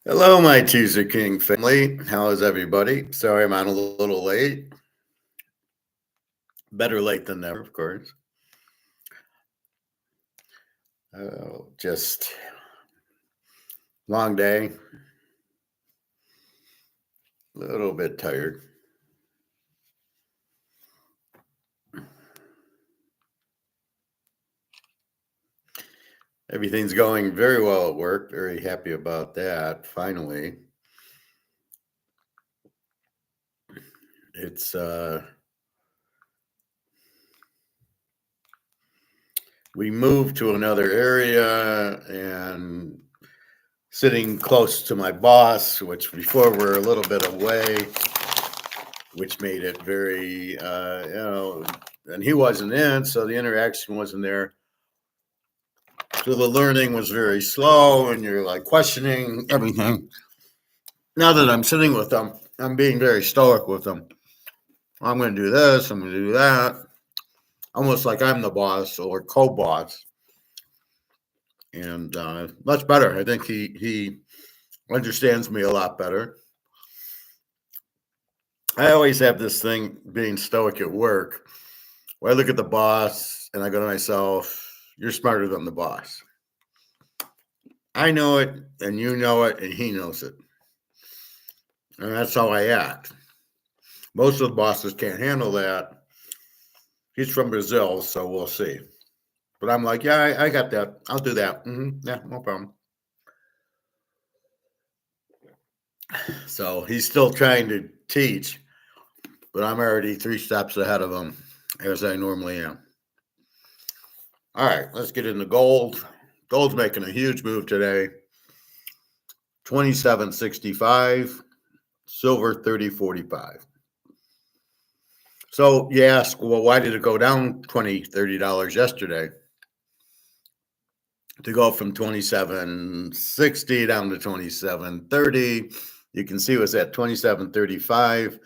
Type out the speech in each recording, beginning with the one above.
Hello, my Teaser King family. How is everybody? Sorry, I'm on a little late. Better late than never, of course. Just long day, a little bit tired. Everything's going very well at work. Very happy about that. Finally, it's we moved to another area and sitting close to my boss, which before we're a little bit away, which made it very, and he wasn't in, so the interaction wasn't there. So the learning was very slow, and you're like questioning everything. Now that I'm sitting with them, I'm being very stoic with them. I'm going to do this, I'm going to do that. Almost like I'm the boss or co-boss. And much better. I think he understands me a lot better. I always have this thing being stoic at work where I look at the boss and I go to myself, you're smarter than the boss. I know it, and you know it, and he knows it. And that's how I act. Most of the bosses can't handle that. He's from Brazil, so we'll see. But I'm like, yeah, I got that. I'll do that. Yeah, no problem. So he's still trying to teach, but I'm already 3 steps ahead of him, as I normally am. All right, let's get into gold. Gold's making a huge move today. 27.65, silver 30.45. So you ask, well, why did it go down $20, $30 yesterday? To go from 27.60 down to 27.30. You can see it was at 27.35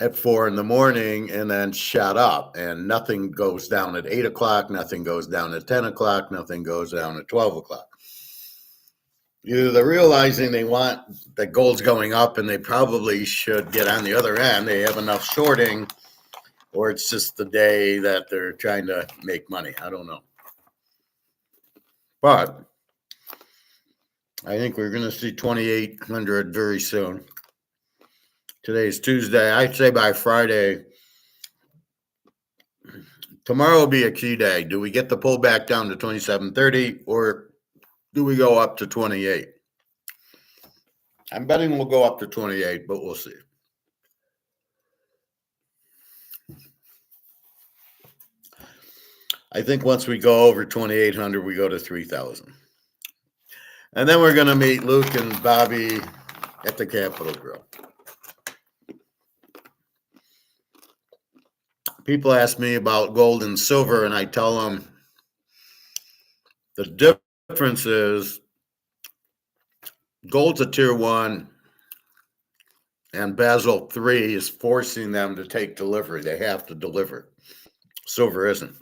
at 4 in the morning and then shot up, and nothing goes down at 8 o'clock, nothing goes down at 10 o'clock, nothing goes down at 12 o'clock. Either they're realizing they want that gold's going up and they probably should get on the other end, they have enough shorting, or it's just the day that they're trying to make money. I don't know. But I think we're going to see 2,800 very soon. Today's Tuesday. I'd say by Friday. Tomorrow will be a key day. Do we get the pullback down to 27.30, or do we go up to 28? I'm betting we'll go up to 28, but we'll see. I think once we go over 2,800, we go to 3,000. And then we're going to meet Luke and Bobby at the Capitol Grill. People ask me about gold and silver, and I tell them the difference is gold's a tier 1, and Basel III is forcing them to take delivery. They have to deliver. Silver isn't.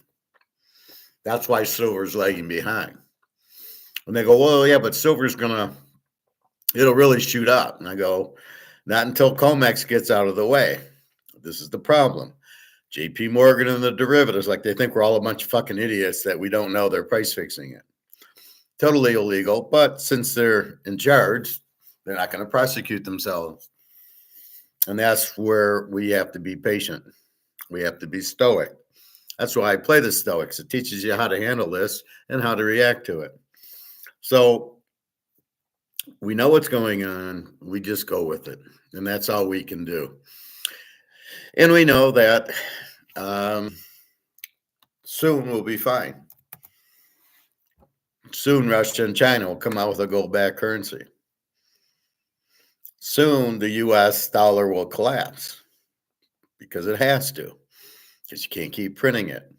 That's why silver's lagging behind. And they go, well, yeah, but silver's it'll really shoot up. And I go, not until comex gets out of the way. This is the problem. JP Morgan and the derivatives, like they think we're all a bunch of fucking idiots that we don't know they're price fixing it. Totally illegal, but since they're in charge, they're not going to prosecute themselves. And that's where we have to be patient. We have to be stoic. That's why I play the stoics. It teaches you how to handle this and how to react to it. So we know what's going on. We just go with it. And that's all we can do. And we know that soon we'll be fine. Soon Russia and China will come out with a gold-backed currency. Soon the U.S. dollar will collapse because it has to, because you can't keep printing it.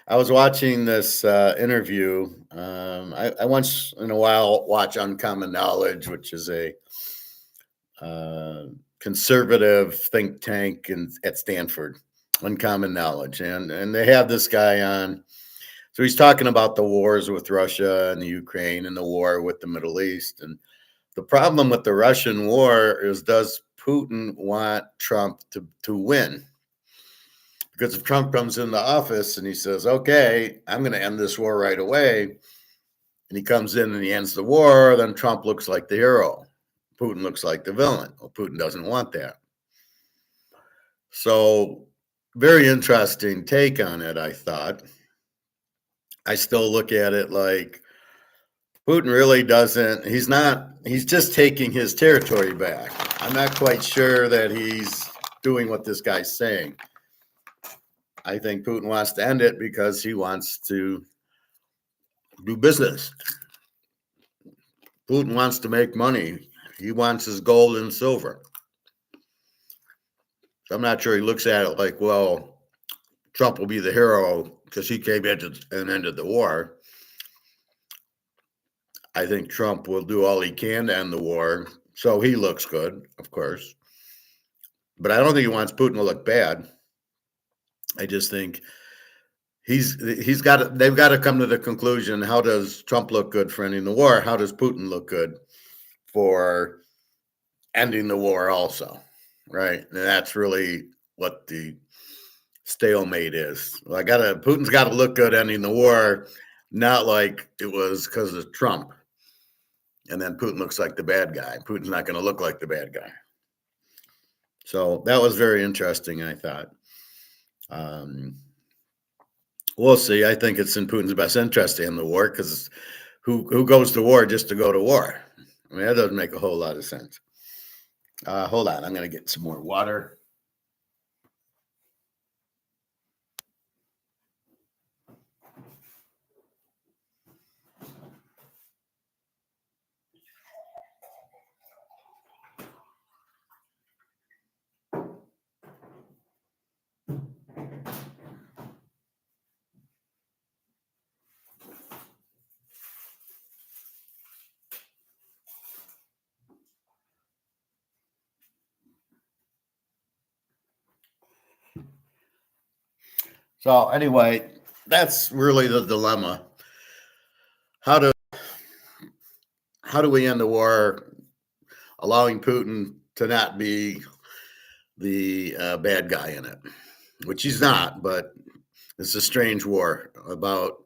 I was watching this interview. I once in a while watch Uncommon Knowledge, which is a conservative think tank at Stanford, Uncommon Knowledge. And they have this guy on. So he's talking about the wars with Russia and the Ukraine and the war with the Middle East. And The problem with the Russian war is, does Putin want Trump to win? Because if Trump comes into office and he says, okay, I'm going to end this war right away, and he comes in and he ends the war, then Trump looks like the hero. Putin looks like the villain. Well, Putin doesn't want that. So, very interesting take on it, I thought. I still look at it like Putin really doesn't, he's just taking his territory back. I'm not quite sure that he's doing what this guy's saying. I think Putin wants to end it because he wants to do business. Putin wants to make money. He wants his gold and silver. So I'm not sure he looks at it like, well, Trump will be the hero because he came in and ended the war. I think Trump will do all he can to end the war, so he looks good, of course. But I don't think he wants Putin to look bad. I just think they've got to come to the conclusion, how does Trump look good for ending the war? How does Putin look good for ending the war also? Right? And that's really what the stalemate is. Putin's got to look good ending the war, not like it was because of Trump. And then Putin looks like the bad guy. Putin's not going to look like the bad guy. So that was very interesting, I thought. We'll see. I think it's in Putin's best interest to end the war, because who goes to war just to go to war? I mean, that doesn't make a whole lot of sense. Hold on. I'm going to get some more water. So anyway, that's really the dilemma. How do we end the war, allowing Putin to not be the bad guy in it, which he's not, but it's a strange war about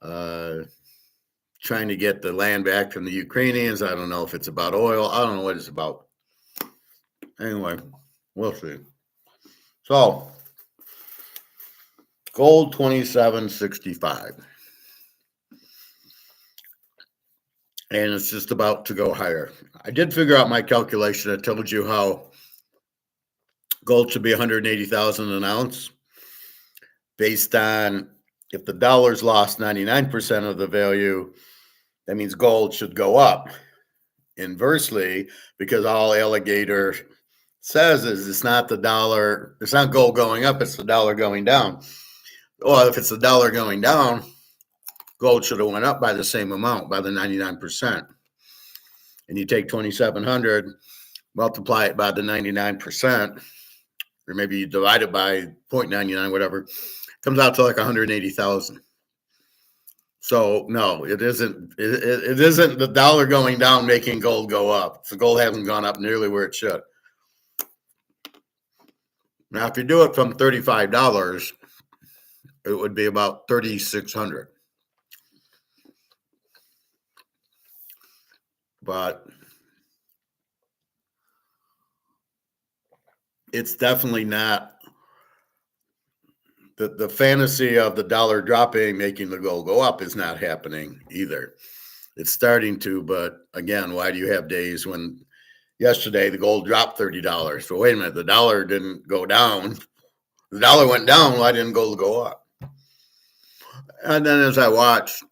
trying to get the land back from the Ukrainians. I don't know if it's about oil. I don't know what it's about. Anyway, we'll see. So, gold 27.65. And it's just about to go higher. I did figure out my calculation. I told you how gold should be 180,000 an ounce, based on, if the dollar's lost 99% of the value, that means gold should go up. Inversely, because all Alligator says is, it's not the dollar, it's not gold going up, it's the dollar going down. Well, if it's the dollar going down, gold should have went up by the same amount, by the 99%. And you take 2,700, multiply it by the 99%, or maybe you divide it by 0.99, whatever, comes out to like 180,000. So no, it isn't. It isn't the dollar going down making gold go up. The gold hasn't gone up nearly where it should. Now, if you do it from $35, it would be about 3,600. But it's definitely not the fantasy of the dollar dropping, making the gold go up, is not happening either. It's starting to, but again, why do you have days when yesterday the gold dropped $30? So wait a minute, the dollar didn't go down. The dollar went down. Why didn't gold go up? And then as I watch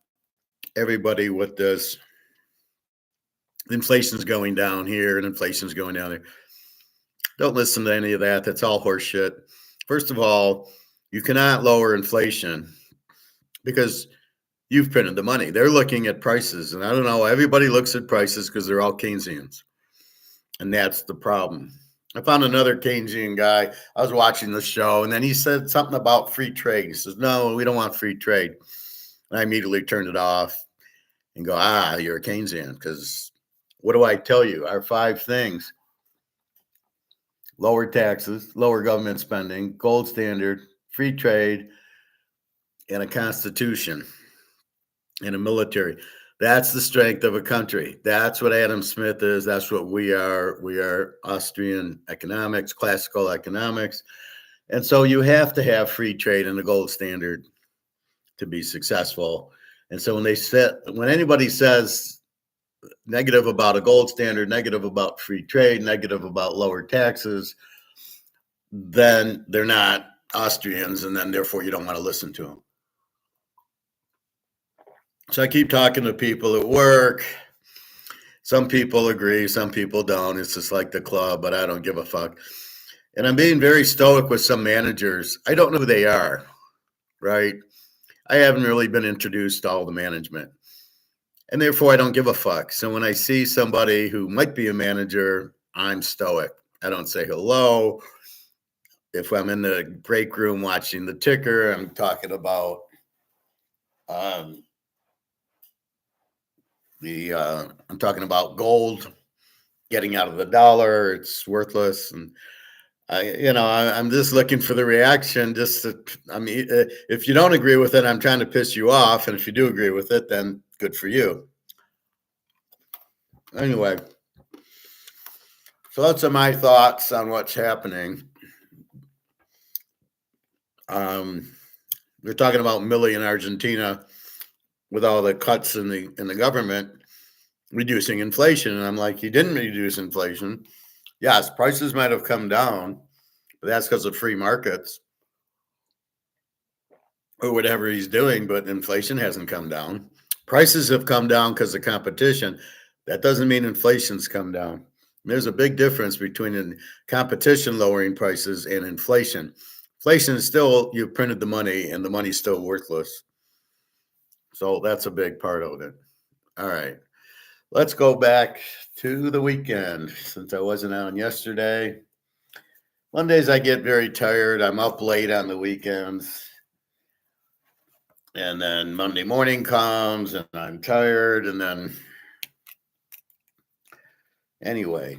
everybody with this, inflation's going down here and inflation's going down there. Don't listen to any of that. That's all horseshit. First of all, you cannot lower inflation because you've printed the money. They're looking at prices. And I don't know, everybody looks at prices because they're all Keynesians. And that's the problem. I found another Keynesian guy. I was watching the show, and then he said something about free trade. He says, no, we don't want free trade. And I immediately turned it off and go, you're a Keynesian, because what do I tell you? Our 5 things: lower taxes, lower government spending, gold standard, free trade, and a constitution and a military. That's the strength of a country. That's what Adam Smith is. That's what we are. We are Austrian economics, classical economics. And so you have to have free trade and a gold standard to be successful. And so when anybody says negative about a gold standard, negative about free trade, negative about lower taxes, then they're not Austrians, and then therefore you don't want to listen to them. So I keep talking to people at work. Some people agree, some people don't. It's just like the club, but I don't give a fuck. And I'm being very stoic with some managers. I don't know who they are, right? I haven't really been introduced to all the management. And therefore, I don't give a fuck. So when I see somebody who might be a manager, I'm stoic. I don't say hello. If I'm in the break room watching the ticker, I'm talking about I'm talking about gold getting out of the dollar. It's worthless, and I'm just looking for the reaction. If you don't agree with it, I'm trying to piss you off, and if you do agree with it, then good for you. Anyway, so those are my thoughts on what's happening. They're talking about Milei in Argentina with all the cuts in the government reducing inflation, and I'm like, he didn't reduce inflation. Yes, prices might have come down, but that's because of free markets or whatever he's doing, but inflation hasn't come down. Prices have come down because of competition. That doesn't mean inflation's come down. There's a big difference between competition lowering prices and inflation. Inflation is still, you printed the money and the money's still worthless. So that's a big part of it. All right. Let's go back to the weekend since I wasn't on yesterday. Mondays, I get very tired. I'm up late on the weekends. And then Monday morning comes and I'm tired. And then, anyway.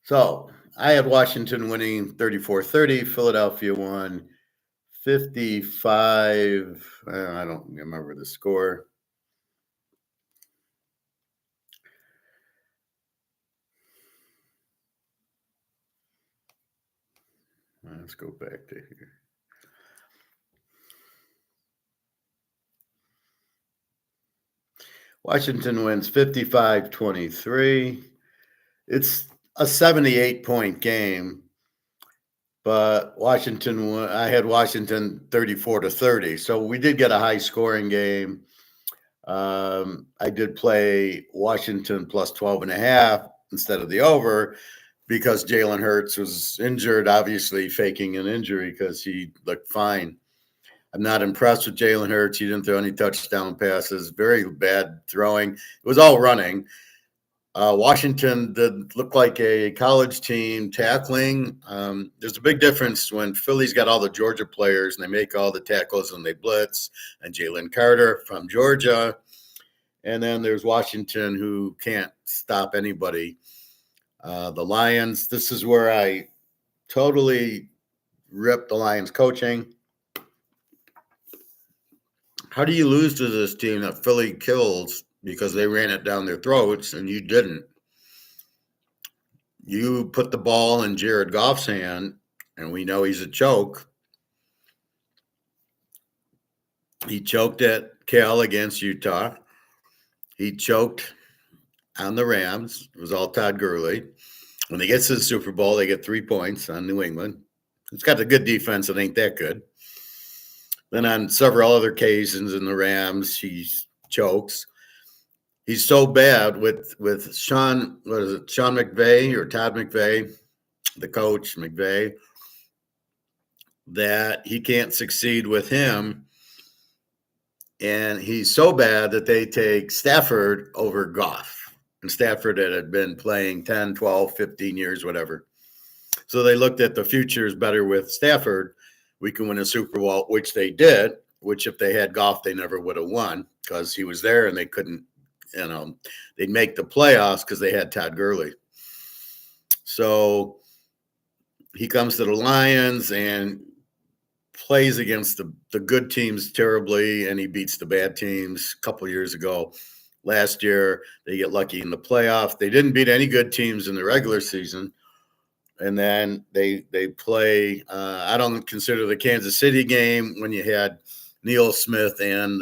So I had Washington winning 34-30. Philadelphia won 55. I don't remember the score. Let's go back to here. Washington wins 55-23. It's a 78-point game, but I had Washington 34-30. So we did get a high scoring game. I did play Washington plus 12.5 instead of the over because Jalen Hurts was injured, obviously faking an injury because he looked fine. I'm not impressed with Jalen Hurts. He didn't throw any touchdown passes. Very bad throwing. It was all running. Washington did look like a college team tackling. There's a big difference when Philly's got all the Georgia players and they make all the tackles and they blitz, and Jalen Carter from Georgia. And then there's Washington who can't stop anybody. The Lions, this is where I totally ripped the Lions coaching. How do you lose to this team that Philly kills because they ran it down their throats and you didn't? You put the ball in Jared Goff's hand, and we know he's a choke. He choked at Cal against Utah. He choked on the Rams. It was all Todd Gurley. When they get to the Super Bowl, they get 3 points on New England. It's got a good defense. It ain't that good. Then on several other occasions in the Rams, he chokes. He's so bad with Sean McVay or Todd McVay, the coach McVay, that he can't succeed with him. And he's so bad that they take Stafford over Goff. And Stafford had been playing 10, 12, 15 years, whatever. So they looked at the future is better with Stafford. We can win a Super Bowl, which they did, which if they had Goff, they never would have won because he was there and they couldn't they'd make the playoffs because they had Todd Gurley. So he comes to the Lions and plays against the good teams terribly, and he beats the bad teams a couple years ago. Last year, they get lucky in the playoff. They didn't beat any good teams in the regular season. And then they play, I don't consider the Kansas City game when you had Neil Smith and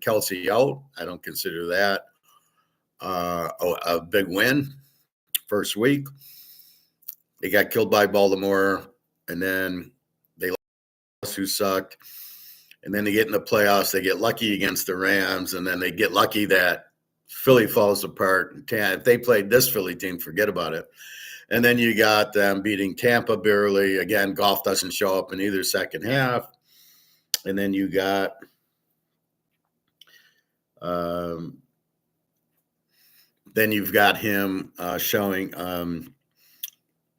Kelsey out. I don't consider that a big win. First week, they got killed by Baltimore, and then they lost, who sucked. And then they get in the playoffs. They get lucky against the Rams, and then they get lucky that Philly falls apart. If they played this Philly team, forget about it. And then you got them beating Tampa barely. Again, Goff doesn't show up in either second half. And then you got then you've got him showing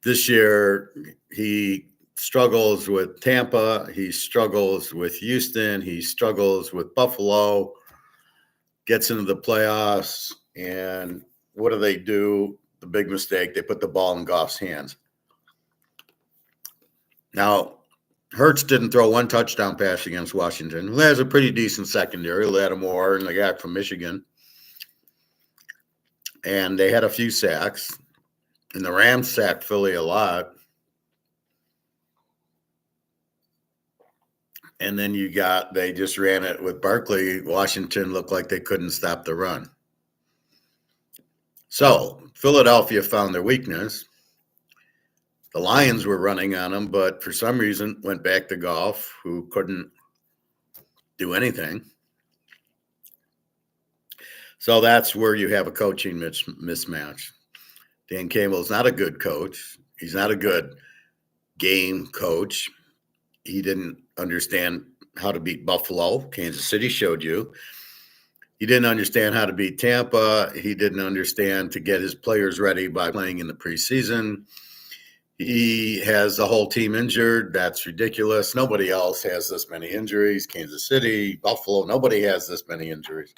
this year he struggles with Tampa. He struggles with Houston. He struggles with Buffalo. Gets into the playoffs. And what do? The big mistake, they put the ball in Goff's hands. Now, Hurts didn't throw one touchdown pass against Washington, who has a pretty decent secondary. Lattimore and the guy from Michigan. And they had a few sacks. And the Rams sacked Philly a lot. And then they just ran it with Barkley. Washington looked like they couldn't stop the run. So Philadelphia found their weakness. The Lions were running on them, but for some reason went back to Goff, who couldn't do anything. So that's where you have a coaching mismatch. Dan Campbell's not a good coach. He's not a good game coach. He didn't understand how to beat Buffalo. Kansas City showed you. He didn't understand how to beat Tampa. He didn't understand to get his players ready by playing in the preseason. He has the whole team injured. That's ridiculous. Nobody else has this many injuries. Kansas City, Buffalo, nobody has this many injuries.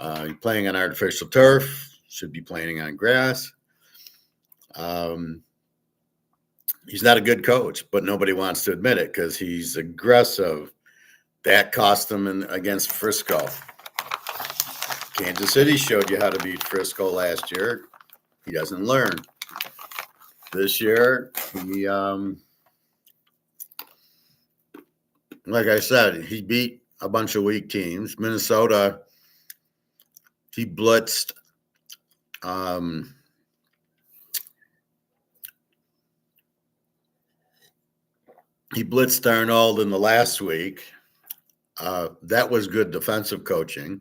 You're playing on artificial turf. Should be playing on grass. He's not a good coach, but nobody wants to admit it because he's aggressive. That cost him against Frisco. Kansas City showed you how to beat Frisco last year. He doesn't learn. This year, he, like I said, he beat a bunch of weak teams. Minnesota, he blitzed. He blitzed Darnold in the last week. That was good defensive coaching.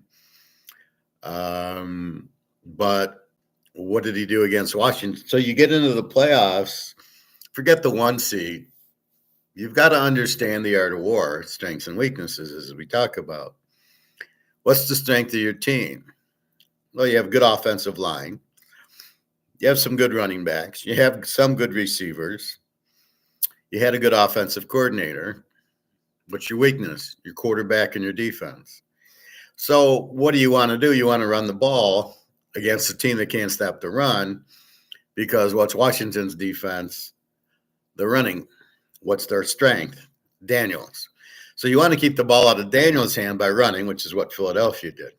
But what did he do against Washington? So you get into the playoffs, forget the 1 seed. You've got to understand the art of war, strengths and weaknesses, as we talk about. What's the strength of your team? Well, you have a good offensive line. You have some good running backs. You have some good receivers. You had a good offensive coordinator. What's your weakness? Your quarterback and your defense. So what do you want to do? You want to run the ball against a team that can't stop the run, because what's Washington's defense? The running. What's their strength? Daniels. So you want to keep the ball out of Daniels' hand by running, which is what Philadelphia did.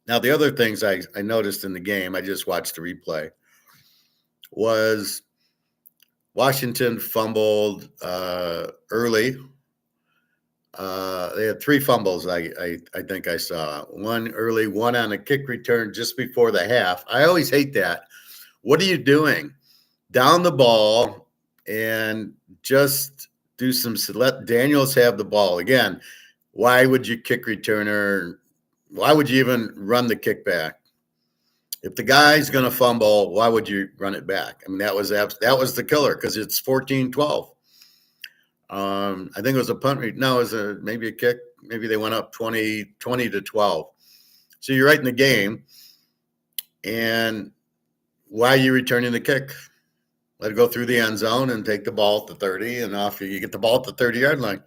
Now, the other things I noticed in the game, I just watched the replay, was Washington fumbled early. They had 3 fumbles, I think I saw. One early, one on a kick return just before the half. I always hate that. What are you doing? Down the ball and just do some – let Daniels have the ball. Again, why would you kick returner? Why would you even run the kickback? If the guy's going to fumble, why would you run it back? I mean, that was the killer, because it's 14-12. I think it was a punt. No, it was maybe a kick. Maybe they went up 20-12. So you're right in the game. And why are you returning the kick? Let it go through the end zone and take the ball at the 30, and off you get the ball at the 30-yard line.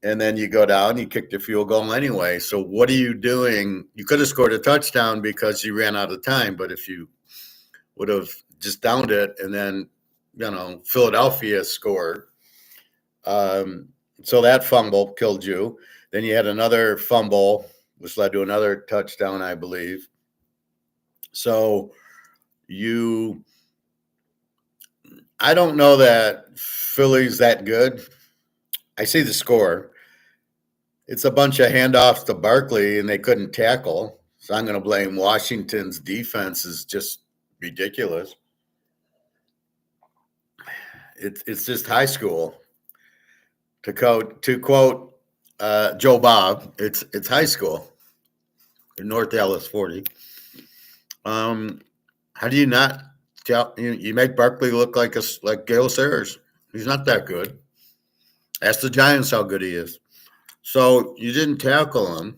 and then you go down, you kick the field goal anyway. So what are you doing? You could have scored a touchdown because you ran out of time, but if you would have just downed it and then, Philadelphia scored. So that fumble killed you. Then you had another fumble, which led to another touchdown, I believe. So I don't know that Philly's that good. I see the score. It's a bunch of handoffs to Barkley, and they couldn't tackle. So I'm going to blame Washington's defense is just ridiculous. It's just high school. To quote Joe Bob, it's high school in North Dallas 40. How do you not tell you make Barkley look like Gale Sayers? He's not that good. Ask the Giants how good he is. So you didn't tackle him.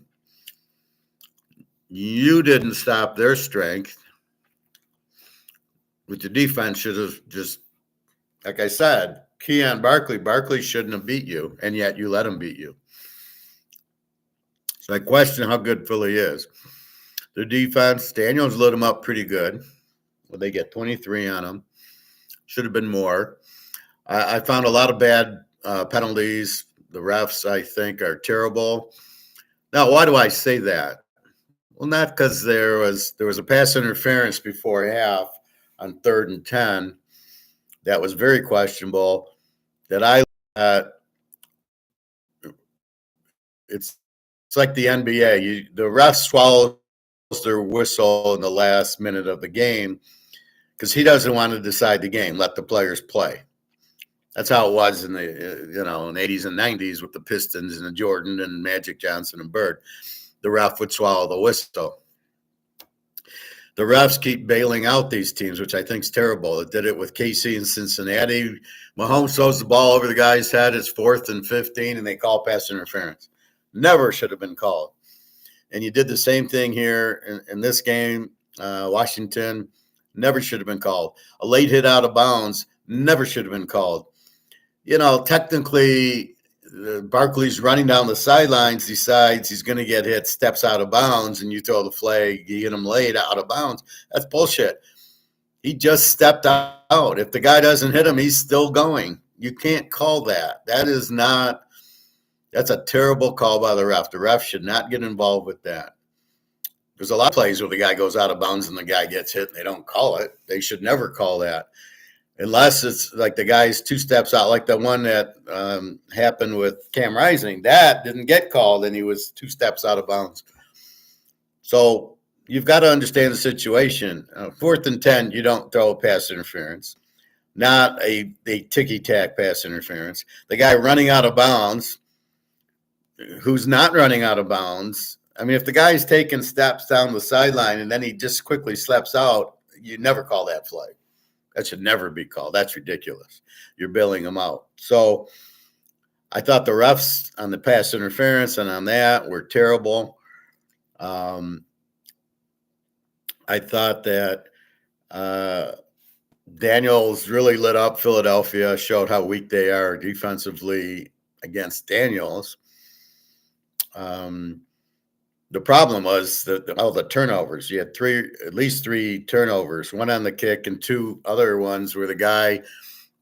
You didn't stop their strength. With the defense should have just, like I said, Keon Barkley shouldn't have beat you, and yet you let him beat you. So I question how good Philly is. Their defense, Daniels lit them up pretty good. Well, they get 23 on them. Should have been more. I found a lot of bad penalties. The refs, I think, are terrible. Now, why do I say that? Well, not because there was a pass interference before half on 3rd and 10 that was very questionable. That it's like the NBA. The ref swallows their whistle in the last minute of the game because he doesn't want to decide the game. Let the players play. That's how it was in the in the 80s and 90s with the Pistons and the Jordan and Magic Johnson and Bird. The ref would swallow the whistle. The refs keep bailing out these teams, which I think is terrible. It did it with KC and Cincinnati. Mahomes throws the ball over the guy's head. It's 4th and 15, and they call pass interference. Never should have been called. And you did the same thing here in this game. Washington never should have been called. A late hit out of bounds never should have been called. Technically, Barkley's running down the sidelines, decides he's going to get hit, steps out of bounds, and you throw the flag, you get him late out of bounds. That's bullshit. He just stepped out. If the guy doesn't hit him, he's still going. You can't call that. That's a terrible call by the ref. The ref should not get involved with that. There's a lot of plays where the guy goes out of bounds and the guy gets hit and they don't call it. They should never call that. Unless it's like the guy's 2 steps out, like the one that happened with Cam Rising. That didn't get called, and he was 2 steps out of bounds. So you've got to understand the situation. 4th and 10, you don't throw a pass interference, not a ticky-tack pass interference. The guy running out of bounds, who's not running out of bounds, I mean, if the guy's taking steps down the sideline and then he just quickly steps out, you never call that flag. That should never be called. That's ridiculous. You're bailing them out. So I thought the refs on the pass interference and on that were terrible. I thought that Daniels really lit up Philadelphia, showed how weak they are defensively against Daniels. The problem was all the turnovers. You had at least three turnovers, one on the kick and 2 other ones where the guy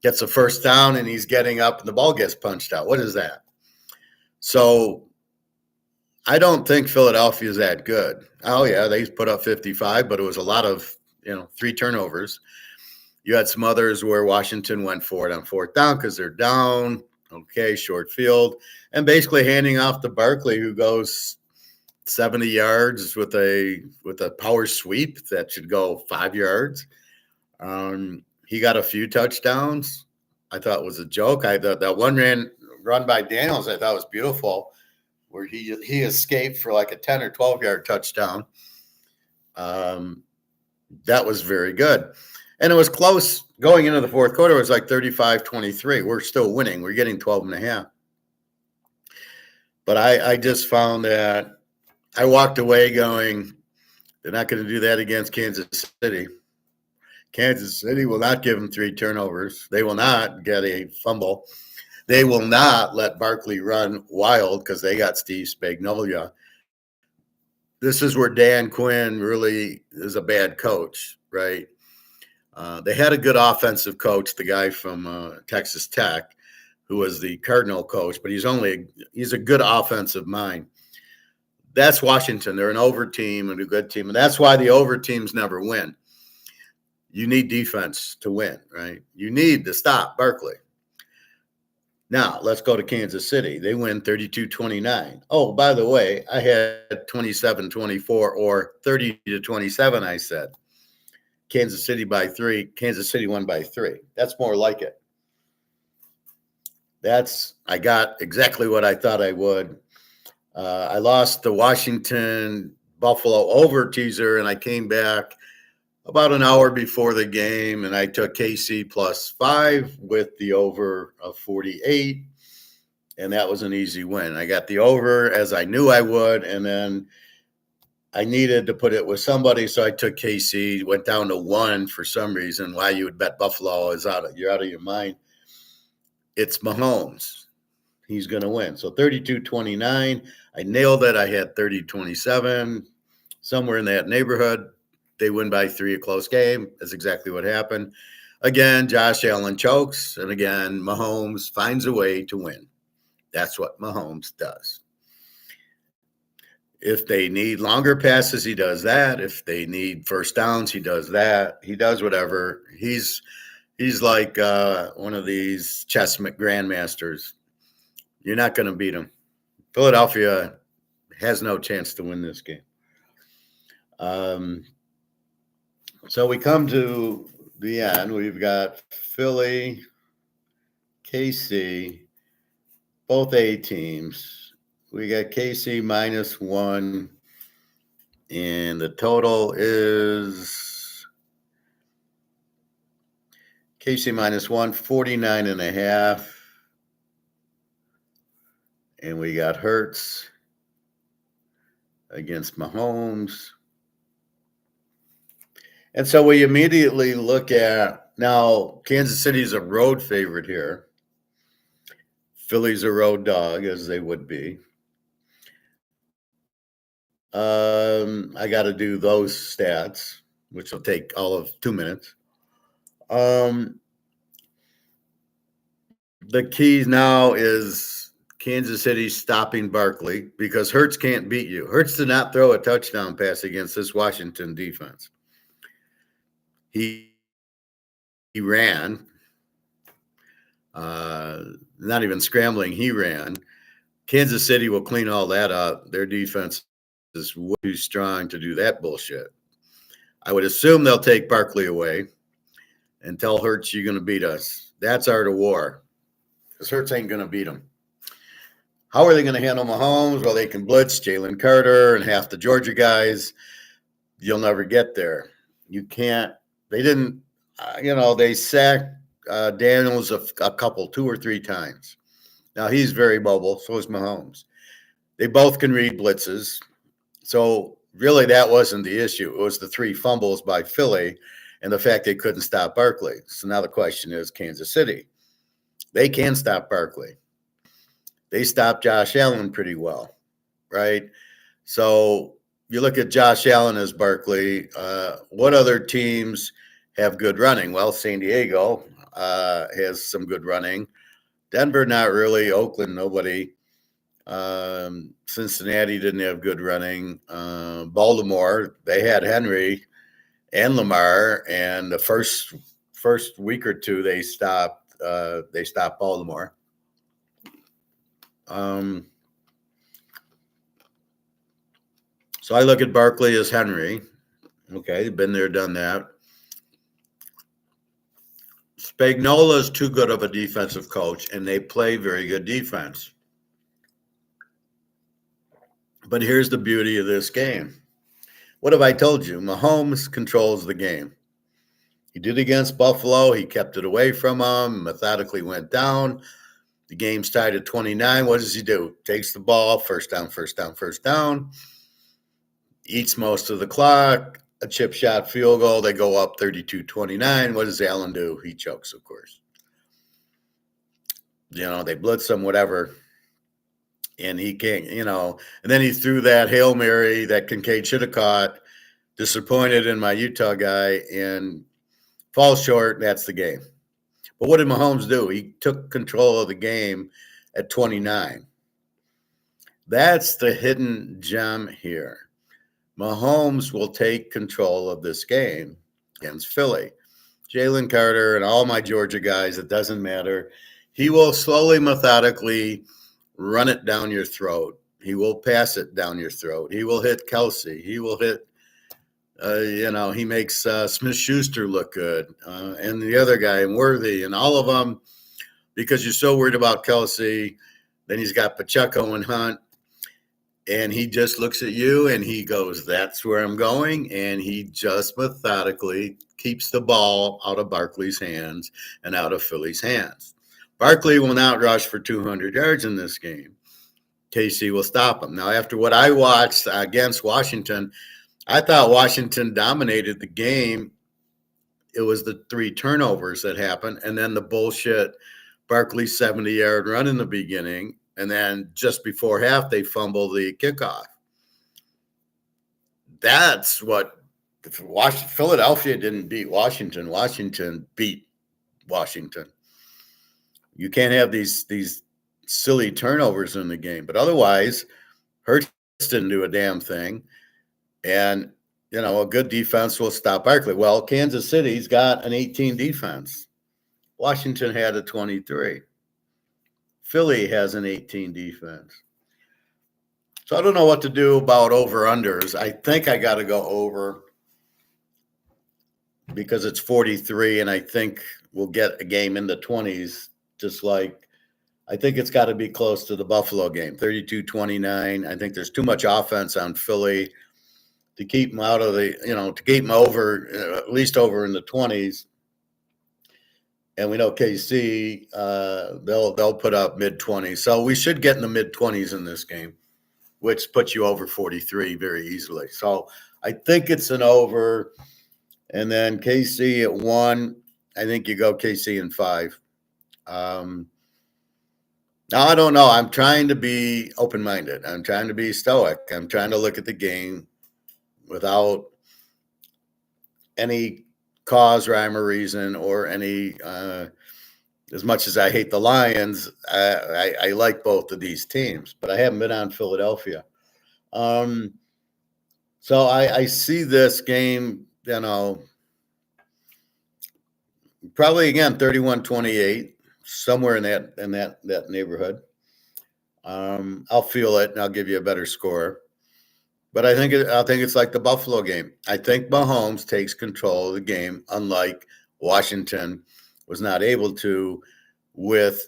gets a first down and he's getting up and the ball gets punched out. What is that? So I don't think Philadelphia is that good. Oh, yeah, they put up 55, but it was a lot of, 3 turnovers. You had some others where Washington went for it on 4th down because they're down. Okay, short field. And basically handing off to Barkley, who goes 70 yards with a power sweep that should go 5 yards. He got a few touchdowns. I thought it was a joke. I thought that one run by Daniels, I thought was beautiful, where he escaped for like a 10 or 12-yard touchdown. That was very good. And it was close going into the 4th quarter. It was like 35-23. We're still winning. We're getting 12.5. But I just found that I walked away going, they're not going to do that against Kansas City. Kansas City will not give them 3 turnovers. They will not get a fumble. They will not let Barkley run wild because they got Steve Spagnuolo. This is where Dan Quinn really is a bad coach, right? They had a good offensive coach, the guy from Texas Tech, who was the Cardinal coach, but he's a good offensive mind. That's Washington. They're an over team and a good team, and that's why the over teams never win. You need defense to win, right? You need to stop Barkley. Now, let's go to Kansas City. They win 32-29. Oh, by the way, I had 27-24 or 30-27, I said. Kansas City by 3. Kansas City won by 3. That's more like it. I got exactly what I thought I would. I lost the Washington Buffalo over teaser, and I came back about an hour before the game, and I took KC +5 with the over of 48, and that was an easy win. I got the over as I knew I would, and then I needed to put it with somebody, so I took KC, went down to 1 for some reason. Why you would bet Buffalo is you're out of your mind. It's Mahomes. He's going to win. So 32-29. I nailed it. I had 30-27, somewhere in that neighborhood. They win by 3, a close game. That's exactly what happened. Again, Josh Allen chokes, and again, Mahomes finds a way to win. That's what Mahomes does. If they need longer passes, he does that. If they need first downs, he does that. He does whatever. He's like one of these chess grandmasters. You're not going to beat him. Philadelphia has no chance to win this game. So we come to the end. We've got Philly, KC, both A teams. We got KC -1, and the total is KC -1, 49.5. And we got Hurts against Mahomes. And so we immediately look at, now Kansas City's a road favorite here. Philly's a road dog, as they would be. I got to do those stats, which will take all of 2 minutes. The key now is Kansas City stopping Barkley because Hurts can't beat you. Hurts did not throw a touchdown pass against this Washington defense. He ran, not even scrambling, he ran. Kansas City will clean all that up. Their defense is way too strong to do that bullshit. I would assume they'll take Barkley away and tell Hurts you're going to beat us. That's art of war because Hurts ain't going to beat them. How are they going to handle Mahomes? Well, they can blitz Jalen Carter and half the Georgia guys. You'll never get there. You can't. They didn't, they sacked Daniels a couple, 2 or 3 times. Now, he's very mobile. So is Mahomes. They both can read blitzes. So, really, that wasn't the issue. It was the 3 fumbles by Philly and the fact they couldn't stop Barkley. So, now the question is Kansas City. They can stop Barkley. They stopped Josh Allen pretty well, right? So, you look at Josh Allen as Barkley. What other teams have good running? Well, San Diego has some good running. Denver, not really. Oakland, nobody. Cincinnati didn't have good running. Baltimore, they had Henry and Lamar, and the first week or two they stopped Baltimore. So I look at Barkley as Henry. Okay, been there, done that. Spagnuolo is too good of a defensive coach, and they play very good defense. But here's the beauty of this game. What have I told you? Mahomes controls the game. He did against Buffalo. He kept it away from them, methodically went down. The game's tied at 29. What does he do? Takes the ball, first down. Eats most of the clock, a chip shot field goal. They go up 32-29. What does Allen do? He chokes, of course. They blitz him, whatever. And he can't, and then he threw that Hail Mary that Kincaid should have caught, disappointed in my Utah guy, and falls short. That's the game. But what did Mahomes do? He took control of the game at 29. That's the hidden gem here. Mahomes will take control of this game against Philly. Jalen Carter and all my Georgia guys, it doesn't matter. He will slowly, methodically run it down your throat. He will pass it down your throat. He will hit Kelsey. He will hit, he makes Smith-Schuster look good. And the other guy, and Worthy, and all of them, because you're so worried about Kelsey. Then he's got Pacheco and Hunt. And he just looks at you and he goes, that's where I'm going. And he just methodically keeps the ball out of Barkley's hands and out of Philly's hands. Barkley will not rush for 200 yards in this game. KC will stop him. Now, after what I watched against Washington, I thought Washington dominated the game. It was the 3 turnovers that happened, and then the bullshit Barkley 70-yard run in the beginning, and then just before half, they fumble the kickoff. That's what Philadelphia didn't beat Washington. Washington beat Washington. You can't have these silly turnovers in the game. But otherwise, Hurts didn't do a damn thing. And, a good defense will stop Barkley. Well, Kansas City's got an 18 defense. Washington had a 23. Philly has an 18 defense. So I don't know what to do about over-unders. I think I got to go over because it's 43, and I think we'll get a game in the 20s, just like I think it's got to be close to the Buffalo game, 32-29. I think there's too much offense on Philly to keep them out of the, to keep them over, at least over in the 20s. And we know KC, they'll put up mid-20s. So we should get in the mid-20s in this game, which puts you over 43 very easily. So I think it's an over. And then KC at 1. I think you go KC in 5. Now, I don't know. I'm trying to be open-minded. I'm trying to be stoic. I'm trying to look at the game without any cause, rhyme, or reason, or any as much as I hate the Lions, I like both of these teams, but I haven't been on Philadelphia. So I see this game, probably again 31-28, somewhere in that neighborhood. I'll feel it and I'll give you a better score. But I think it's like the Buffalo game. I think Mahomes takes control of the game, unlike Washington was not able to with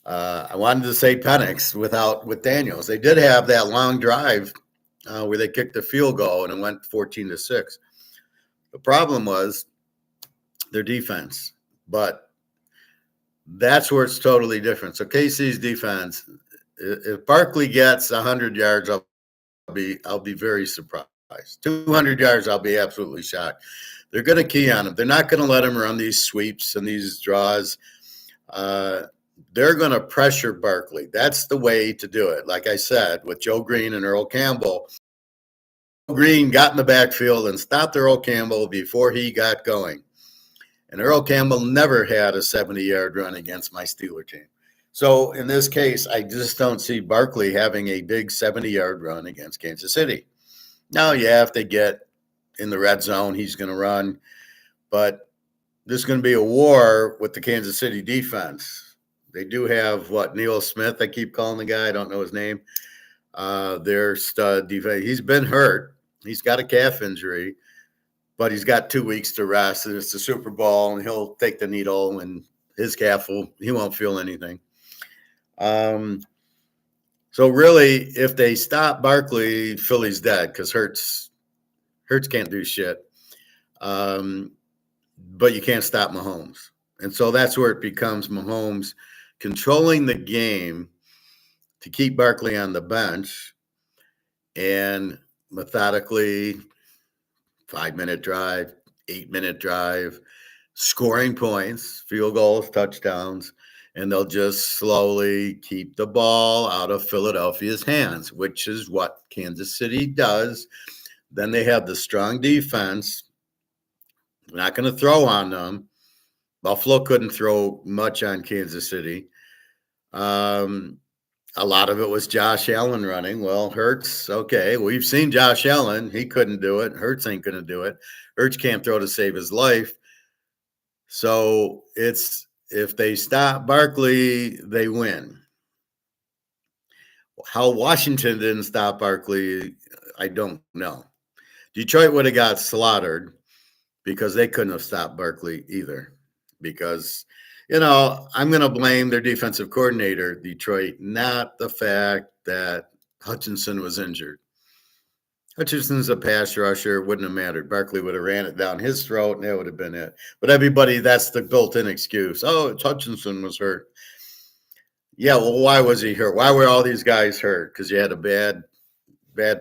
I wanted to say Penix with Daniels. They did have that long drive where they kicked the field goal and it went 14-6. The problem was their defense, but that's where it's totally different. So KC's defense, if Barkley gets 100 yards, I'll be very surprised. 200 yards, I'll be absolutely shocked. They're going to key on him. They're not going to let him run these sweeps and these draws. They're going to pressure Barkley. That's the way to do it. Like I said, with Joe Green and Earl Campbell, Green got in the backfield and stopped Earl Campbell before he got going. And Earl Campbell never had a 70-yard run against my Steeler team. So in this case, I just don't see Barkley having a big 70-yard run against Kansas City. Now, yeah, if they get in the red zone, he's going to run. But this is going to be a war with the Kansas City defense. They do have, Neil Smith, I keep calling the guy. I don't know his name. Their stud defense. He's been hurt. He's got a calf injury, but he's got 2 weeks to rest, and it's the Super Bowl, and he'll take the needle, and his calf he won't feel anything. So really, if they stop Barkley, Philly's dead because Hurts can't do shit. But you can't stop Mahomes. And so that's where it becomes Mahomes controlling the game to keep Barkley on the bench and methodically 5-minute drive, 8-minute drive, scoring points, field goals, touchdowns, and they'll just slowly keep the ball out of Philadelphia's hands, which is what Kansas City does. Then they have the strong defense. They're not going to throw on them. Buffalo couldn't throw much on Kansas City. A lot of it was Josh Allen running. Well, Hurts, okay, we've seen Josh Allen. He couldn't do it. Hurts ain't going to do it. Hurts can't throw to save his life. So it's if they stop Barkley, they win. How Washington didn't stop Barkley, I don't know. Detroit would have got slaughtered because they couldn't have stopped Barkley either. Because, I'm going to blame their defensive coordinator, Detroit, not the fact that Hutchinson was injured. Hutchinson's a pass rusher. It wouldn't have mattered. Barkley would have ran it down his throat, and that would have been it. But everybody, that's the built-in excuse. Oh, it's Hutchinson was hurt. Yeah, well, why was he hurt? Why were all these guys hurt? Because you had a bad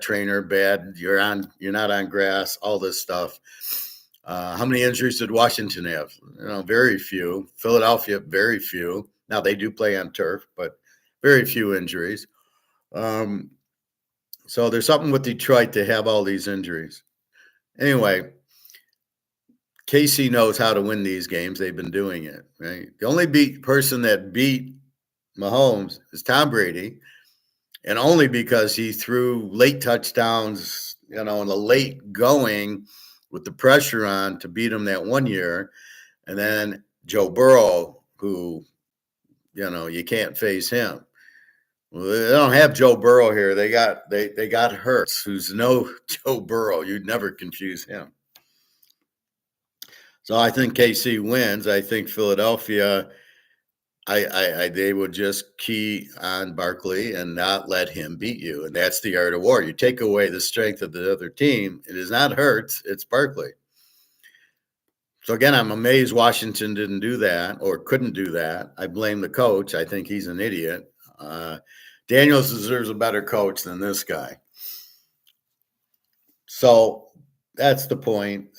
trainer, you're not on grass, all this stuff. How many injuries did Washington have? Very few. Philadelphia, very few. Now they do play on turf, but very few injuries. So there's something with Detroit to have all these injuries. Anyway, KC knows how to win these games. They've been doing it, right? The only person that beat Mahomes is Tom Brady, and only because he threw late touchdowns, in the late going with the pressure on to beat him that one year. And then Joe Burrow, who, you can't face him. Well, they don't have Joe Burrow here. They got Hurts, who's no Joe Burrow. You'd never confuse him. So I think KC wins. I think Philadelphia, they would just key on Barkley and not let him beat you. And that's the art of war. You take away the strength of the other team. It is not Hurts, it's Barkley. So again, I'm amazed Washington didn't do that or couldn't do that. I blame the coach. I think he's an idiot. Daniels deserves a better coach than this guy. So that's the point.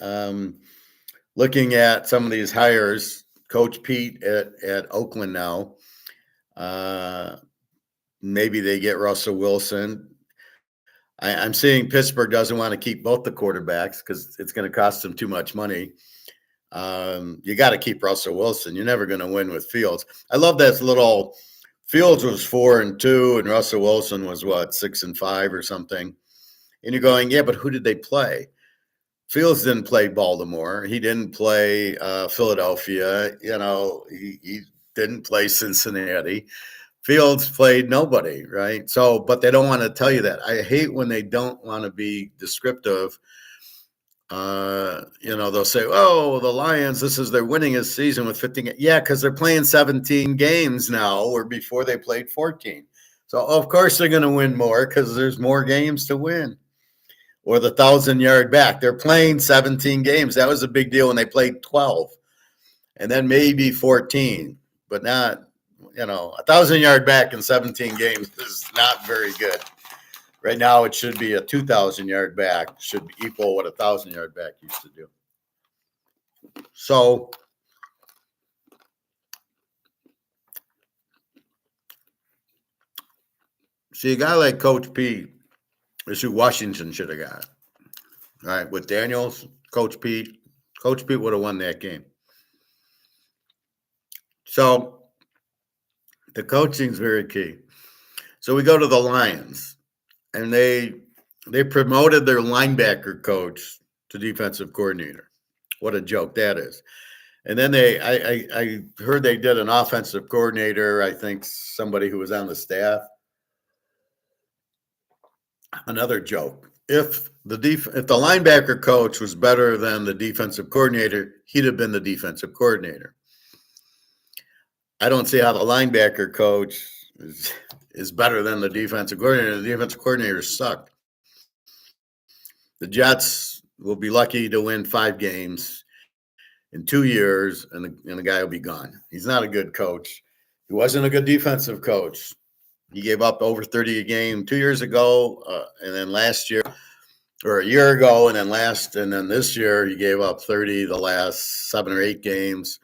Looking at some of these hires, Coach Pete at Oakland now, maybe they get Russell Wilson. I'm seeing Pittsburgh doesn't want to keep both the quarterbacks because it's going to cost them too much money. You got to keep Russell Wilson. You're never going to win with Fields. I love that little Fields was 4-2 and Russell Wilson was 6-5 or something. And you're going, yeah, but who did they play? Fields didn't play Baltimore. He didn't play Philadelphia. He didn't play Cincinnati. Fields played nobody, right? So, but they don't want to tell you that. I hate when they don't want to be descriptive. They'll say, oh, the Lions, this is their winningest season with 15. Yeah, because they're playing 17 games now, or before they played 14. So, of course, they're going to win more because there's more games to win. Or the 1,000-yard back. They're playing 17 games. That was a big deal when they played 12. And then maybe 14. But not, 1,000-yard back in 17 games is not very good. Right now, it should be a 2,000-yard back, should equal what a 1,000-yard back used to do. So, see, a guy like Coach Pete is who Washington should have got. All right, with Daniels, Coach Pete would have won that game. So, the coaching is very key. So, we go to the Lions, and they promoted their linebacker coach to defensive coordinator. What a joke that is. And then I heard they did an offensive coordinator, I think somebody who was on the staff. Another joke. If the linebacker coach was better than the defensive coordinator, he'd have been the defensive coordinator. I don't see how the linebacker coach is better than the defensive coordinator. The defensive coordinator sucked. The Jets will be lucky to win 5 games in 2 years, and the guy will be gone. He's not a good coach. He wasn't a good defensive coach. He gave up over 30 a game 2 years ago, and then last year, or a year ago, and then this year he gave up 30 the last 7 or 8 games.